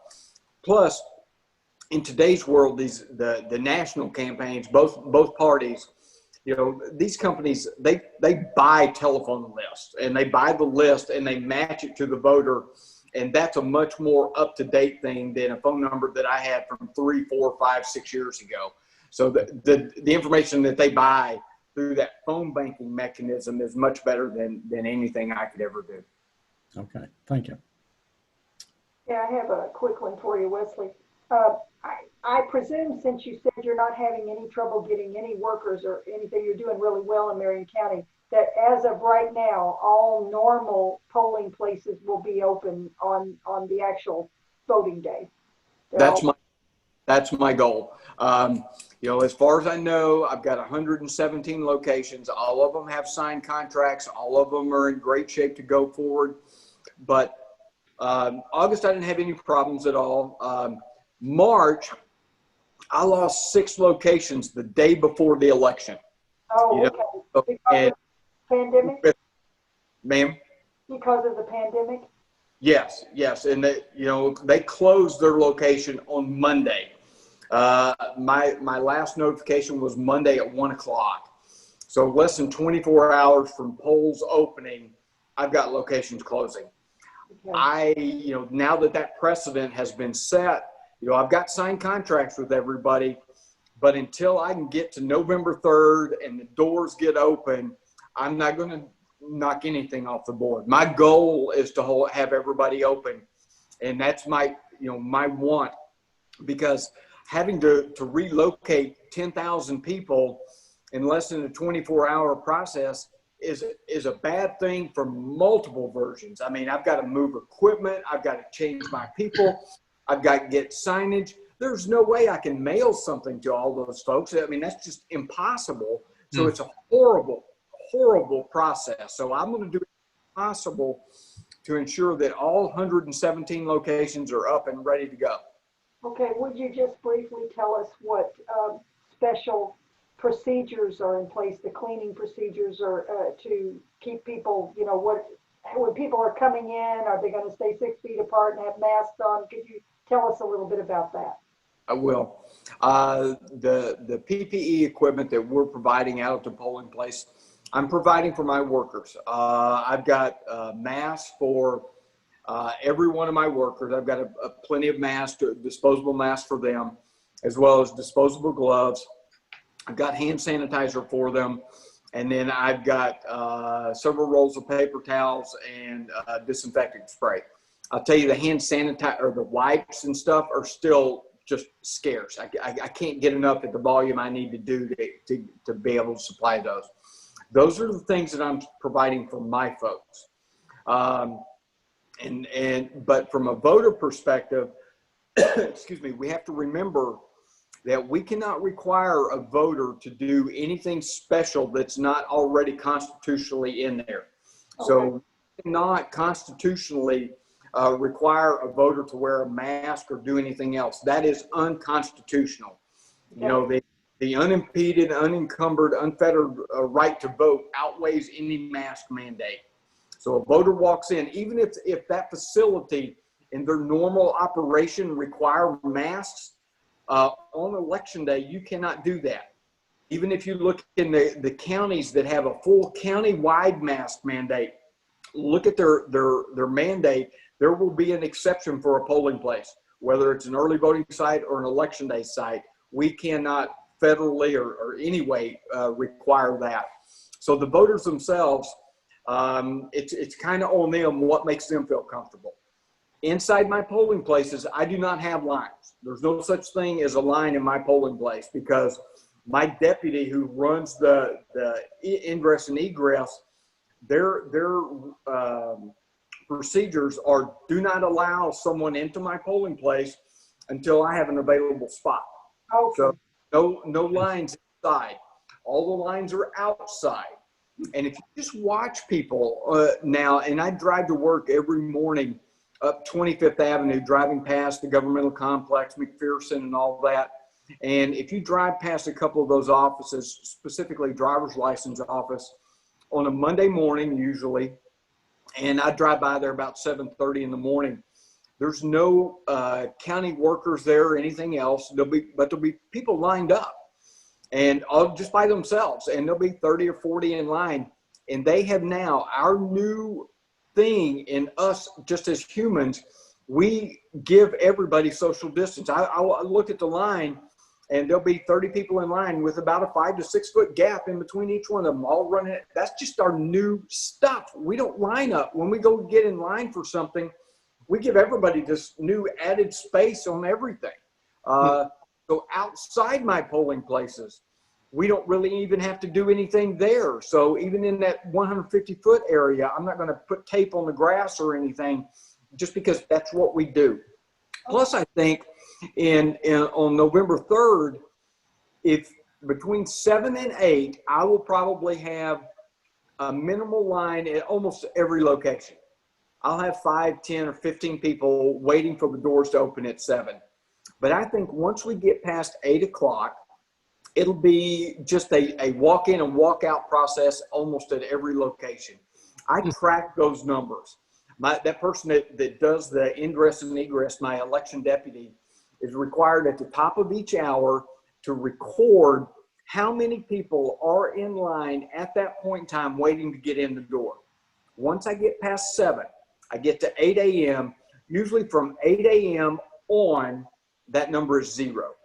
Plus, in today's world, the national campaigns, both parties, you know, these companies, they buy telephone lists, and they buy the list and they match it to the voter. And that's a much more up-to-date thing than a phone number that I had from 3, 4, 5, 6 years ago. So the information that they buy through that phone banking mechanism is much better than anything I could ever do. Okay, thank you. Yeah, I have a quick one for you, Wesley. I presume, since you said you're not having any trouble getting any workers or anything, you're doing really well in Marion County, that as of right now, all normal polling places will be open on the actual voting day. That's my goal. You know, as far as I know, I've got 117 locations. All of them have signed contracts. All of them are in great shape to go forward. But August, I didn't have any problems at all. March, I lost 6 locations the day before the election. Oh, you know? okay. Because of the pandemic? Ma'am? Because of the pandemic? Yes. And they closed their location on Monday. My last notification was Monday at 1 o'clock. So less than 24 hours from polls opening, I've got locations closing. Okay. Now that precedent has been set, I've got signed contracts with everybody, but until I can get to November 3rd and the doors get open, I'm not going to knock anything off the board. My goal is to have everybody open, and that's my want, because having to relocate 10,000 people in less than a 24-hour process is a bad thing for multiple versions. I mean, I've got to move equipment. I've got to change my people. I've got to get signage. There's no way I can mail something to all those folks. I mean, that's just impossible. So it's a horrible, horrible process. So I'm going to do it possible to ensure that all 117 locations are up and ready to go. Okay, would you just briefly tell us what special procedures are in place, the cleaning procedures are to keep people, when people are coming in, are they going to stay 6 feet apart and have masks on? Could you tell us a little bit about that? I will. The PPE equipment that we're providing out at the polling place, I'm providing for my workers. I've got masks for every one of my workers. I've got plenty of masks, disposable masks for them, as well as disposable gloves. I've got hand sanitizer for them. And then I've got several rolls of paper towels and disinfectant spray. I'll tell you, the hand sanitizer or the wipes and stuff are still just scarce. I can't get enough at the volume I need to do to be able to supply those. Those are the things that I'm providing for my folks. But from a voter perspective, excuse me, we have to remember that we cannot require a voter to do anything special that's not already constitutionally in there. Okay. So we cannot constitutionally require a voter to wear a mask or do anything else. That is unconstitutional. Okay. The unimpeded, unencumbered, unfettered right to vote outweighs any mask mandate. So a voter walks in, even if that facility in their normal operation require masks, on election day, you cannot do that. Even if you look in the counties that have a full county-wide mask mandate, look at their mandate, there will be an exception for a polling place, whether it's an early voting site or an election day site. We cannot federally or any way require that. So the voters themselves, it's kind of on them what makes them feel comfortable. Inside my polling places, I do not have lines. There's no such thing as a line in my polling place, because my deputy who runs the ingress and egress, their procedures are do not allow someone into my polling place until I have an available spot. Okay. So no lines inside. All the lines are outside. And if you just watch people now, and I drive to work every morning up 25th Avenue, driving past the governmental complex, McPherson and all that. And if you drive past a couple of those offices, specifically driver's license office, on a Monday morning usually, and I drive by there about 7:30 in the morning, there's no county workers there or anything else. There'll be people lined up, and just by themselves, and there'll be 30 or 40 in line. And they have now, our new thing in us just as humans, we give everybody social distance. I look at the line, and there'll be 30 people in line with about a 5 to 6 foot gap in between each one of them, all running. That's just our new stuff. We don't line up. When we go get in line for something, we give everybody this new added space on everything. So outside my polling places, we don't really even have to do anything there. So even in that 150-foot area, I'm not going to put tape on the grass or anything, just because that's what we do. Plus, I think on November 3rd, if between 7 and 8, I will probably have a minimal line at almost every location. I'll have 5, 10, or 15 people waiting for the doors to open at 7. But I think once we get past 8 o'clock, it'll be just a walk in and walk out process almost at every location. I track those numbers. That person that does the ingress and egress, my election deputy, is required at the top of each hour to record how many people are in line at that point in time waiting to get in the door. Once I get past 7, I get to 8 a.m. Usually from 8 a.m. on, that number is 0,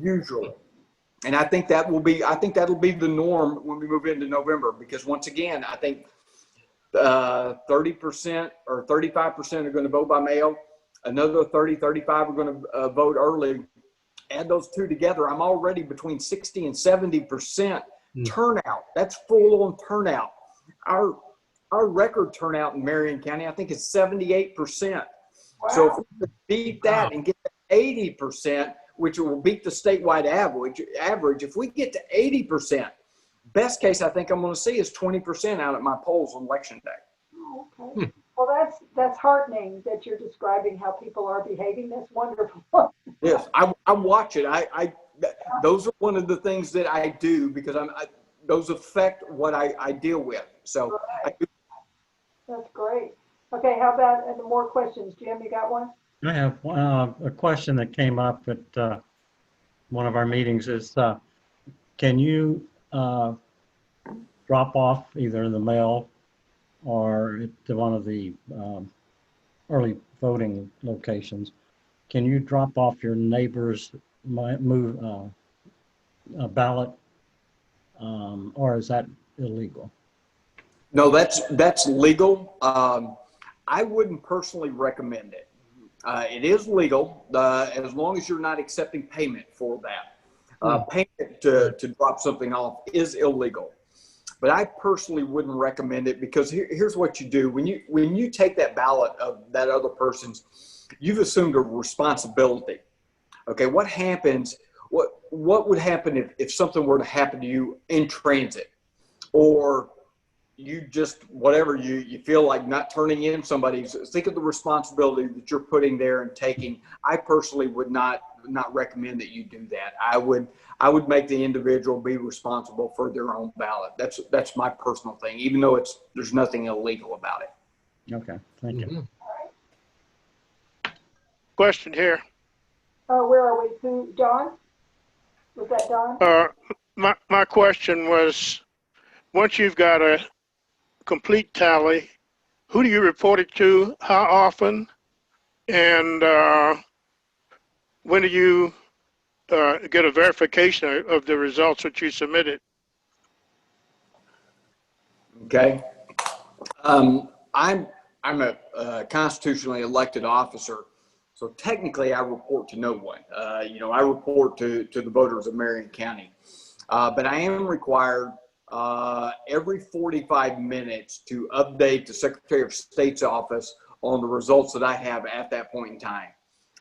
usually. And I think that'll be the norm when we move into November, because once again, I think 30% or 35% are going to vote by mail. Another 35 are going to vote early. Add those two together, I'm already between 60 and 70% turnout. That's full on turnout. Our record turnout in Marion County, I think, is 78%. Wow. So if we beat that and get to 80%, which will beat the statewide average, if we get to 80%, best case I think I'm going to see is 20% out at my polls on election day. Oh, okay. Well, that's heartening that you're describing how people are behaving. That's wonderful. Yes, I watch it. Those are one of the things that I do because those affect what I deal with. So right. That's great. Okay, how about more questions? Jim, you got one? I have a question that came up at one of our meetings is, can you drop off either in the mail or to one of the early voting locations? Can you drop off your neighbor's ballot, or is that illegal? No, that's legal. I wouldn't personally recommend it. It is legal as long as you're not accepting payment for that. Payment to drop something off is illegal. But I personally wouldn't recommend it because here's what you do. When you take that ballot of that other person's, you've assumed a responsibility. Okay, what happens, what would happen if something were to happen to you in transit, or you just, whatever, you feel like not turning in somebody's, think of the responsibility that you're putting there and taking. I personally would not recommend that you do that. I would make the individual be responsible for their own ballot. That's my personal thing, even though there's nothing illegal about it. Okay, thank you. Question here. Where are we? Who, Don? Was that Don? My question was, once you've got a complete tally, who do you report it to, how often, and when do you get a verification of the results that you submitted? Okay. I'm a constitutionally elected officer, so technically I report to no one. I report to the voters of Marion County, but I am required every 45 minutes to update the Secretary of State's office on the results that I have at that point in time.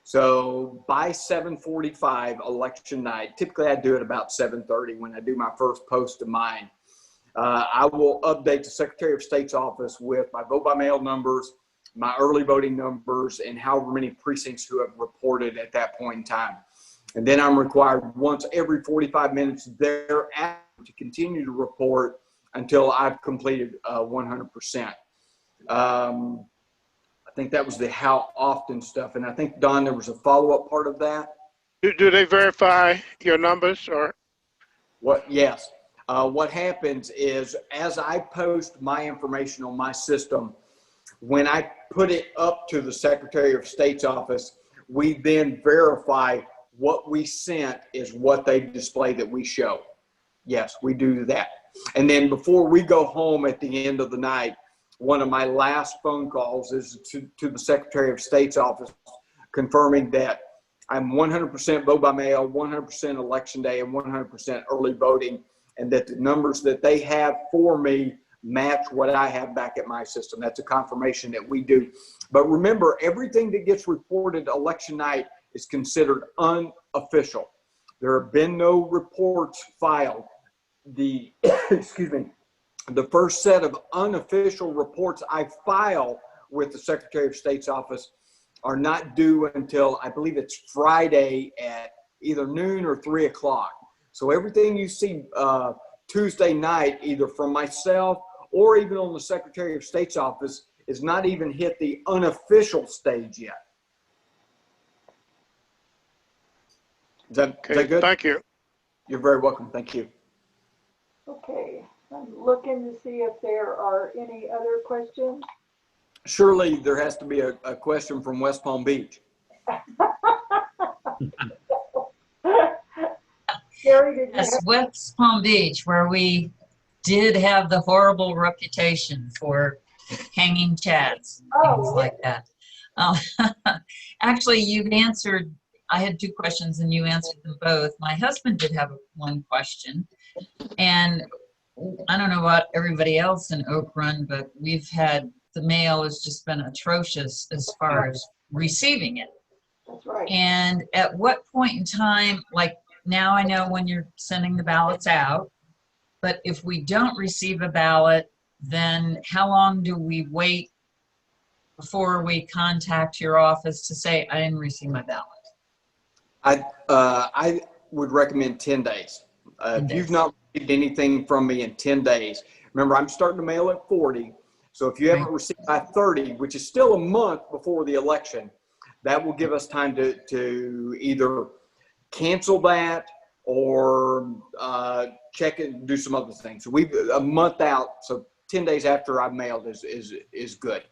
So by 7:45 election night, typically I do it about 7:30 when I do my first post of mine. I will update the Secretary of State's office with my vote by mail numbers, my early voting numbers, and however many precincts who have reported at that point in time. And then I'm required once every 45 minutes thereafter to continue to report until I've completed 100%. I think that was the how often stuff. And I think, Don, there was a follow-up part of that. Do they verify your numbers or? Yes. What happens is as I post my information on my system, when I put it up to the Secretary of State's office, we then verify what we sent is what they display that we show. Yes, we do that. And then before we go home at the end of the night, one of my last phone calls is to the Secretary of State's office confirming that I'm 100% vote by mail, 100% election day, and 100% early voting, and that the numbers that they have for me match what I have back at my system. That's a confirmation that we do. But remember, everything that gets reported election night is considered unofficial. There have been no reports filed. The first set of unofficial reports I file with the Secretary of State's office are not due until, I believe it's Friday at either noon or 3 o'clock. So everything you see Tuesday night, either from myself or even on the Secretary of State's office, is not even hit the unofficial stage yet. Is that good? Thank you. You're very welcome. Thank you. Okay, I'm looking to see if there are any other questions. Surely there has to be a question from West Palm Beach. Gary, did you Yes, West Palm Beach, where we did have the horrible reputation for hanging chads, Oh, things like that. Actually, you've answered, I had two questions and you answered them both. My husband did have one question, and I don't know about everybody else in Oak Run, but we've had, the mail has just been atrocious as far as receiving it. That's right. And at what point in time, like now I know when you're sending the ballots out, but if we don't receive a ballot, then how long do we wait before we contact your office to say, I didn't receive my ballot? I would recommend 10 days. If you've not received anything from me in 10 days, remember I'm starting to mail at 40. So if you haven't received by 30, which is still a month before the election, that will give us time to either cancel that or check it and do some other things. So we've a month out, so 10 days after I've mailed is good.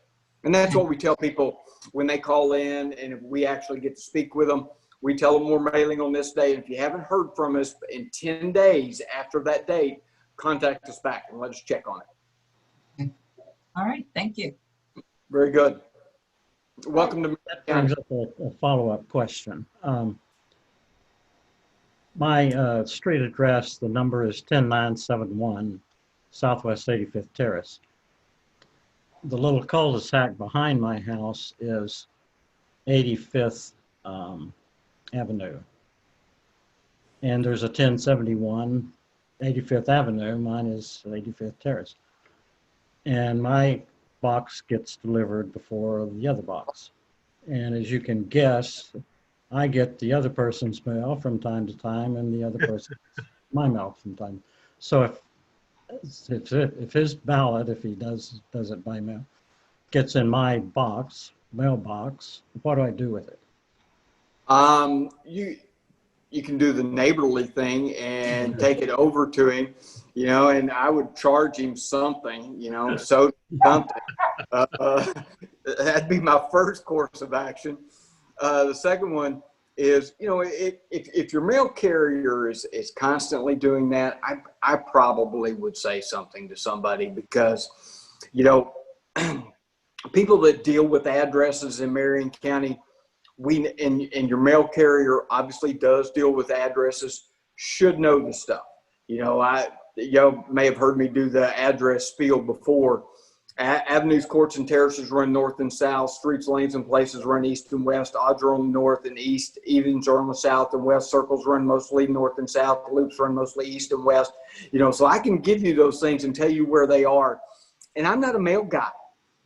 And that's what we tell people when they call in, and if we actually get to speak with them, we tell them we're mailing on this day. And if you haven't heard from us in 10 days after that date, contact us back and let us check on it. All right, thank you. Very good. Welcome to That brings up a follow-up question. My street address, the number is 10971 Southwest 85th Terrace. The little cul-de-sac behind my house is 85th Avenue. And there's a 1071 85th Avenue. Mine is 85th Terrace. And my box gets delivered before the other box. And as you can guess, I get the other person's mail from time to time, and the other person gets my mail from time. So if his ballot, if he does it by mail, gets in my box, mailbox, what do I do with it? You can do the neighborly thing and take it over to him, and I would charge him something, so something. That'd be my first course of action. The second one is, if your mail carrier is constantly doing that, I probably would say something to somebody because, people that deal with addresses in Marion County, and your mail carrier obviously does deal with addresses, should know the stuff. Y'all may have heard me do the address spiel before. Avenues, courts, and terraces run north and south. Streets, lanes, and places run east and west. Odds are on the north and east. Evens are on the south and west. Circles run mostly north and south. Loops run mostly east and west. So I can give you those things and tell you where they are. And I'm not a mail guy.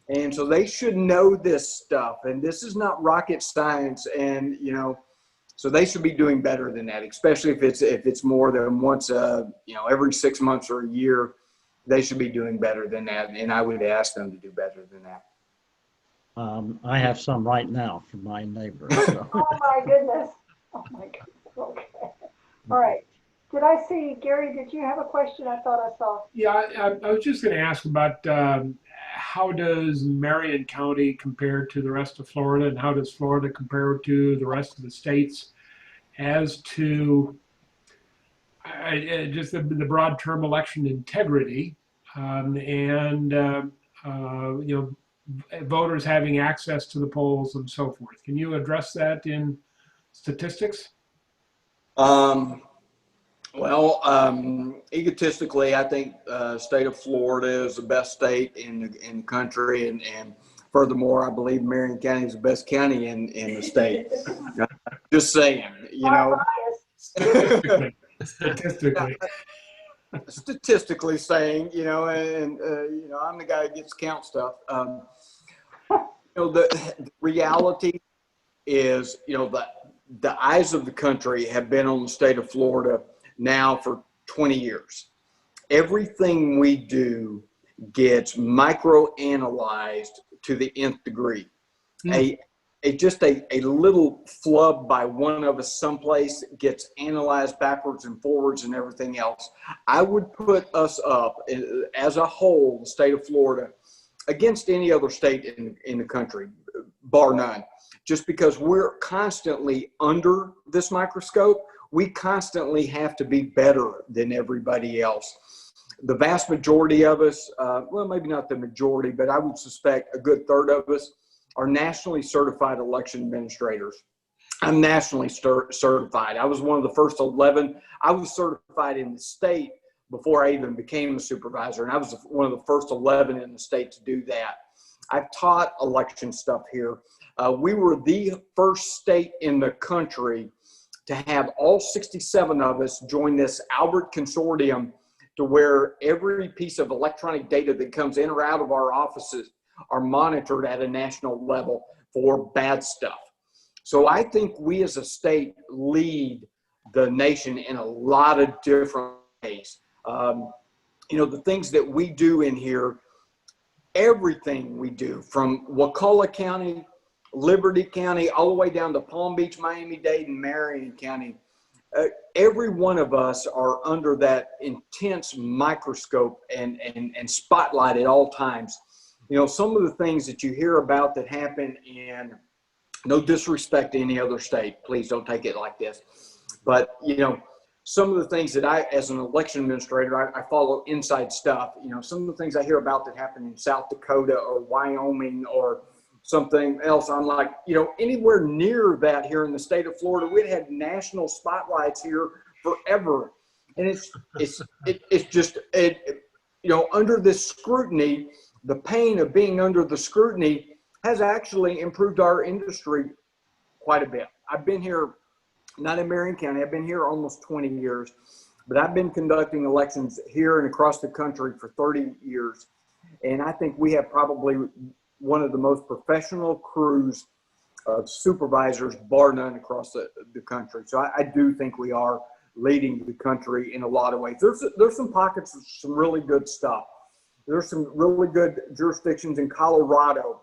And so they should know this stuff. And this is not rocket science. And, so they should be doing better than that, especially if it's more than once, every 6 months or a year. They should be doing better than that, and I would ask them to do better than that. I have some right now from my neighbor. So. Oh my goodness. Oh my goodness. Okay. All right. Did I see, Gary, did you have a question? I thought I saw. Yeah, I was just going to ask about how does Marion County compare to the rest of Florida, and how does Florida compare to the rest of the states as to just the broad term election integrity and voters having access to the polls and so forth. Can you address that in statistics? Egotistically, I think state of Florida is the best state in the country, and furthermore, I believe Marion County is the best county in the state. Just saying, Statistically saying, and I'm the guy that gets to count stuff. The reality is, the eyes of the country have been on the state of Florida now for 20 years. Everything we do gets micro-analyzed to the nth degree. Just a little flub by one of us someplace gets analyzed backwards and forwards and everything else. I would put us up as a whole, the state of Florida, against any other state in the country, bar none. Just because we're constantly under this microscope, we constantly have to be better than everybody else. The vast majority of us, well, maybe not the majority, but I would suspect a good third of us are nationally certified election administrators. I'm nationally certified. I was one of the first 11. I was certified in the state before I even became a supervisor, and I was one of the first 11 in the state to do that. I've taught election stuff here. We were the first state in the country to have all 67 of us join this Albert Consortium, to where every piece of electronic data that comes in or out of our offices are monitored at a national level for bad stuff. So I think we as a state lead the nation in a lot of different ways. You know, the things that we do in here, everything we do from Wakulla County, Liberty County, all the way down to Palm Beach, Miami-Dade, and Marion County, every one of us are under that intense microscope and spotlight at all times. You know, some of the things that you hear about that happen in, no disrespect to any other state, please don't take it like this, but, you know, some of the things that I, as an election administrator, I follow inside stuff. You know, some of the things I hear about that happen in South Dakota or Wyoming or something else, I'm like, you know, anywhere near that here in the state of Florida, we'd had national spotlights here forever. And it's just, you know, under this scrutiny, the pain of being under the scrutiny has actually improved our industry quite a bit. I've been here, not in Marion County, I've been here almost 20 years, but I've been conducting elections here and across the country for 30 years. And I think we have probably one of the most professional crews of supervisors, bar none, across the country. So I do think we are leading the country in a lot of ways. There's some pockets of some really good stuff. There's some really good jurisdictions in Colorado.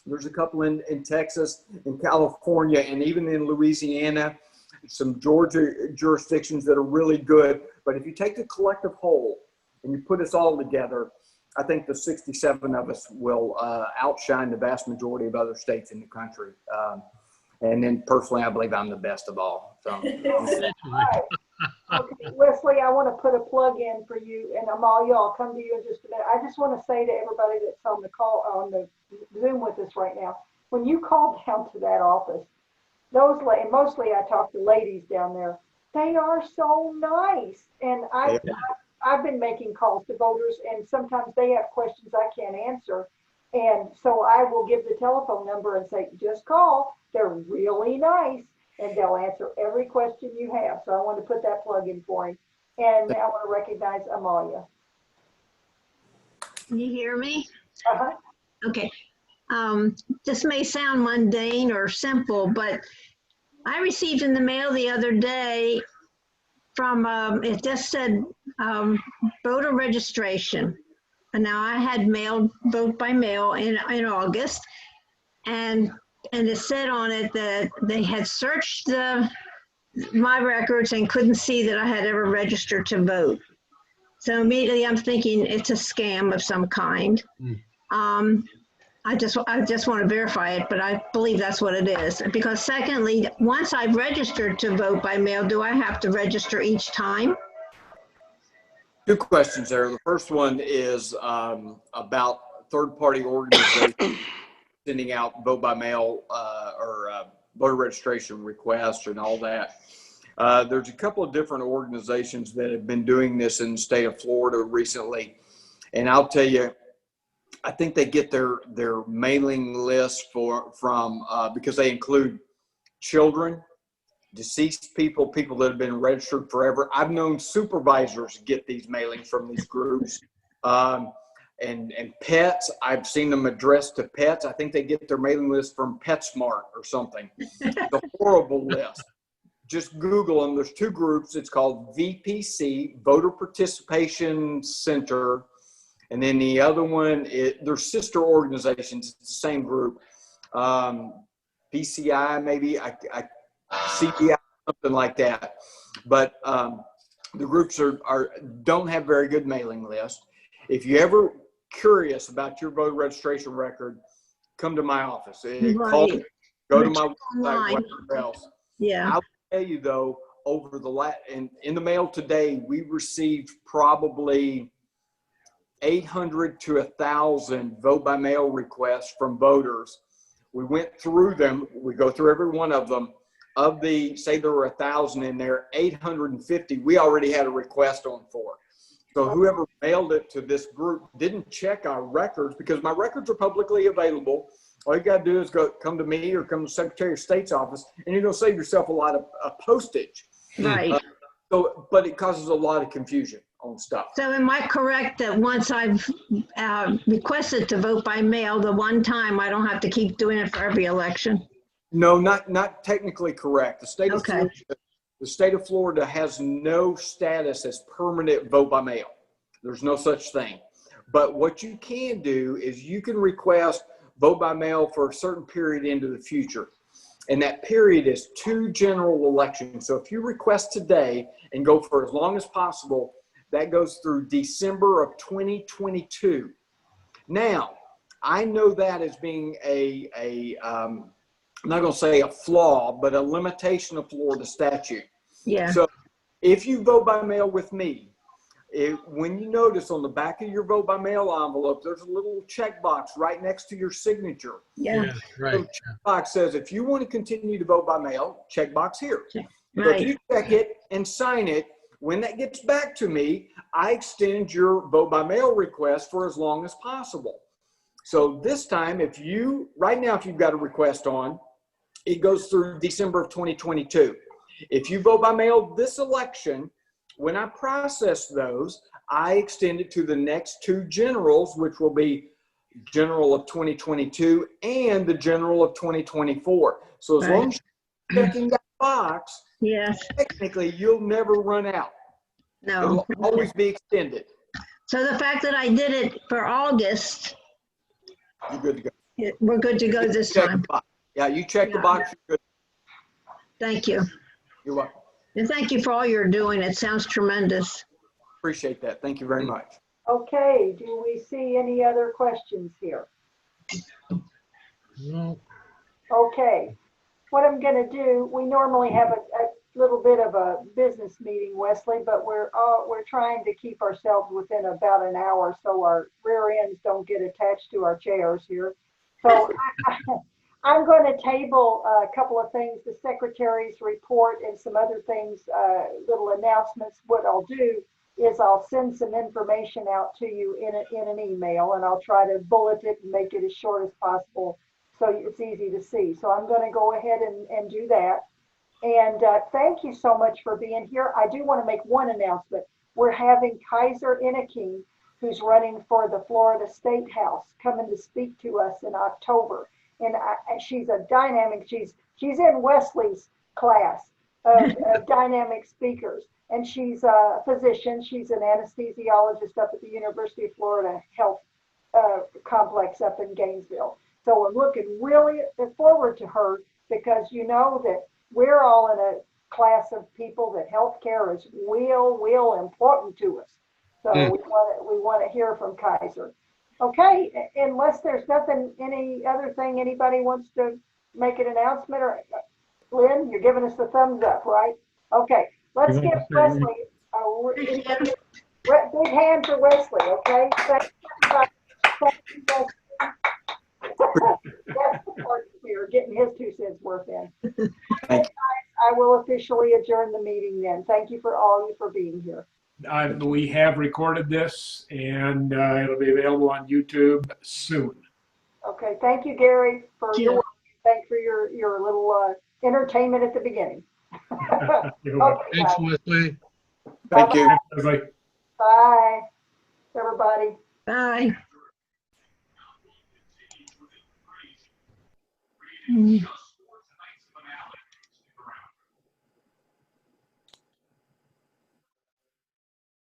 There's a couple in Texas, in California, and even in Louisiana, some Georgia jurisdictions that are really good. But if you take the collective whole and you put us all together, I think the 67 of us will outshine the vast majority of other states in the country. And then personally, I believe I'm the best of all. So. Right. Okay, Wesley, I want to put a plug in for you, and Amalia, I'll come to you in just a minute. I just want to say to everybody that's on the call, on the Zoom with us right now, when you call down to that office, those, and mostly I talk to ladies down there, they are so nice. And I've been making calls to voters, and sometimes they have questions I can't answer. And so I will give the telephone number and say, just call. They're really nice, and they'll answer every question you have. So I want to put that plug in for him. And now I want to recognize Amalia. Can you hear me? Uh-huh. Okay. This may sound mundane or simple, but I received in the mail the other day from, it just said voter registration. And now I had mailed vote by mail in August, and it said on it that they had searched my records and couldn't see that I had ever registered to vote. So immediately I'm thinking it's a scam of some kind. I just want to verify it, but I believe that's what it is. Because secondly, once I've registered to vote by mail, do I have to register each time? Two questions there. The first one is about third-party organizations sending out vote by mail or voter registration requests and all that. There's a couple of different organizations that have been doing this in the state of Florida recently. And I'll tell you, I think they get their mailing list from because they include children, deceased people, people that have been registered forever. I've known supervisors get these mailings from these groups, and pets. I've seen them addressed to pets. I think they get their mailing list from PetSmart or something. It's a horrible list. Just Google them. There's two groups. It's called VPC, Voter Participation Center. And then the other one, they're sister organizations. It's the same group. BCI, maybe, CPI, something like that. But the groups don't have very good mailing lists. If you're ever curious about your voter registration record, come to my office. Call me, go to my website, whatever else. Yeah. I'll tell you though, over the in the mail today, we received probably 800 to 1,000 vote by mail requests from voters. We went through them. We go through every one of them. Of the, say there were 1,000 in there, 850 we already had a request on for. So whoever mailed it to this group didn't check our records, because my records are publicly available. All you got to do is come to me or come to the Secretary of State's office, and you're going to save yourself a lot of postage. Right. But it causes a lot of confusion on stuff. So am I correct that once I've requested to vote by mail the one time, I don't have to keep doing it for every election? No, not technically correct. The state of Okay. Florida, the state of Florida has no status as permanent vote by mail. There's no such thing. But what you can do is you can request vote by mail for a certain period into the future. And that period is 2 general elections. So if you request today and go for as long as possible, that goes through December of 2022. Now, I know that as being I'm not going to say a flaw, but a limitation of Florida statute. Yeah. So if you vote by mail with me, when you notice on the back of your vote by mail envelope, there's a little checkbox right next to your signature. Yeah. Yes, right. The checkbox says, if you want to continue to vote by mail, checkbox here. So if Right. you check it and sign it, when that gets back to me, I extend your vote by mail request for as long as possible. So this time, right now, if you've got a request on, it goes through December of 2022. If you vote by mail this election, when I process those, I extend it to the next 2 generals, which will be general of 2022 and the general of 2024. So as long as you're checking that box, Yes. technically you'll never run out. No. It'll always be extended. So the fact that I did it for August, You're good to go. we're good to go this Check the time. box. Yeah, you check the Yeah. box. You're good. Thank you. You're welcome. And thank you for all you're doing. It sounds tremendous. Appreciate that. Thank you very much. Okay, do we see any other questions here? No. Okay, what I'm gonna do, we normally have a little bit of a business meeting, Wesley, but we're trying to keep ourselves within about an hour so our rear ends don't get attached to our chairs here. So I'm going to table a couple of things, the secretary's report and some other things, little announcements. What I'll do is I'll send some information out to you in an email, and I'll try to bullet it and make it as short as possible so it's easy to see. So I'm going to go ahead and do that. And thank you so much for being here. I do want to make one announcement. We're having Kaiser Inneking, who's running for the Florida State House, coming to speak to us in October. And she's a dynamic, she's in Wesley's class of dynamic speakers. And she's a physician. She's an anesthesiologist up at the University of Florida Health Complex up in Gainesville. So we're looking really forward to her, because you know that we're all in a class of people that healthcare is real important to us. So we want to hear from Kaiser. Okay, unless there's any other thing anybody wants to make an announcement, or Lynn, you're giving us the thumbs up, right? Okay, let's give Wesley a big hand for Wesley, okay? Thank you, Wesley. That's the part here, getting his 2 cents worth in. Thank you. I will officially adjourn the meeting then. Thank you for all you for being here. We have recorded this, and it'll be available on YouTube soon. Okay, thank you, Gary, for your work. Thanks for your little entertainment at the beginning. You're welcome. Okay, Thanks, guys. Wesley. Thank you. Bye, everybody. Bye.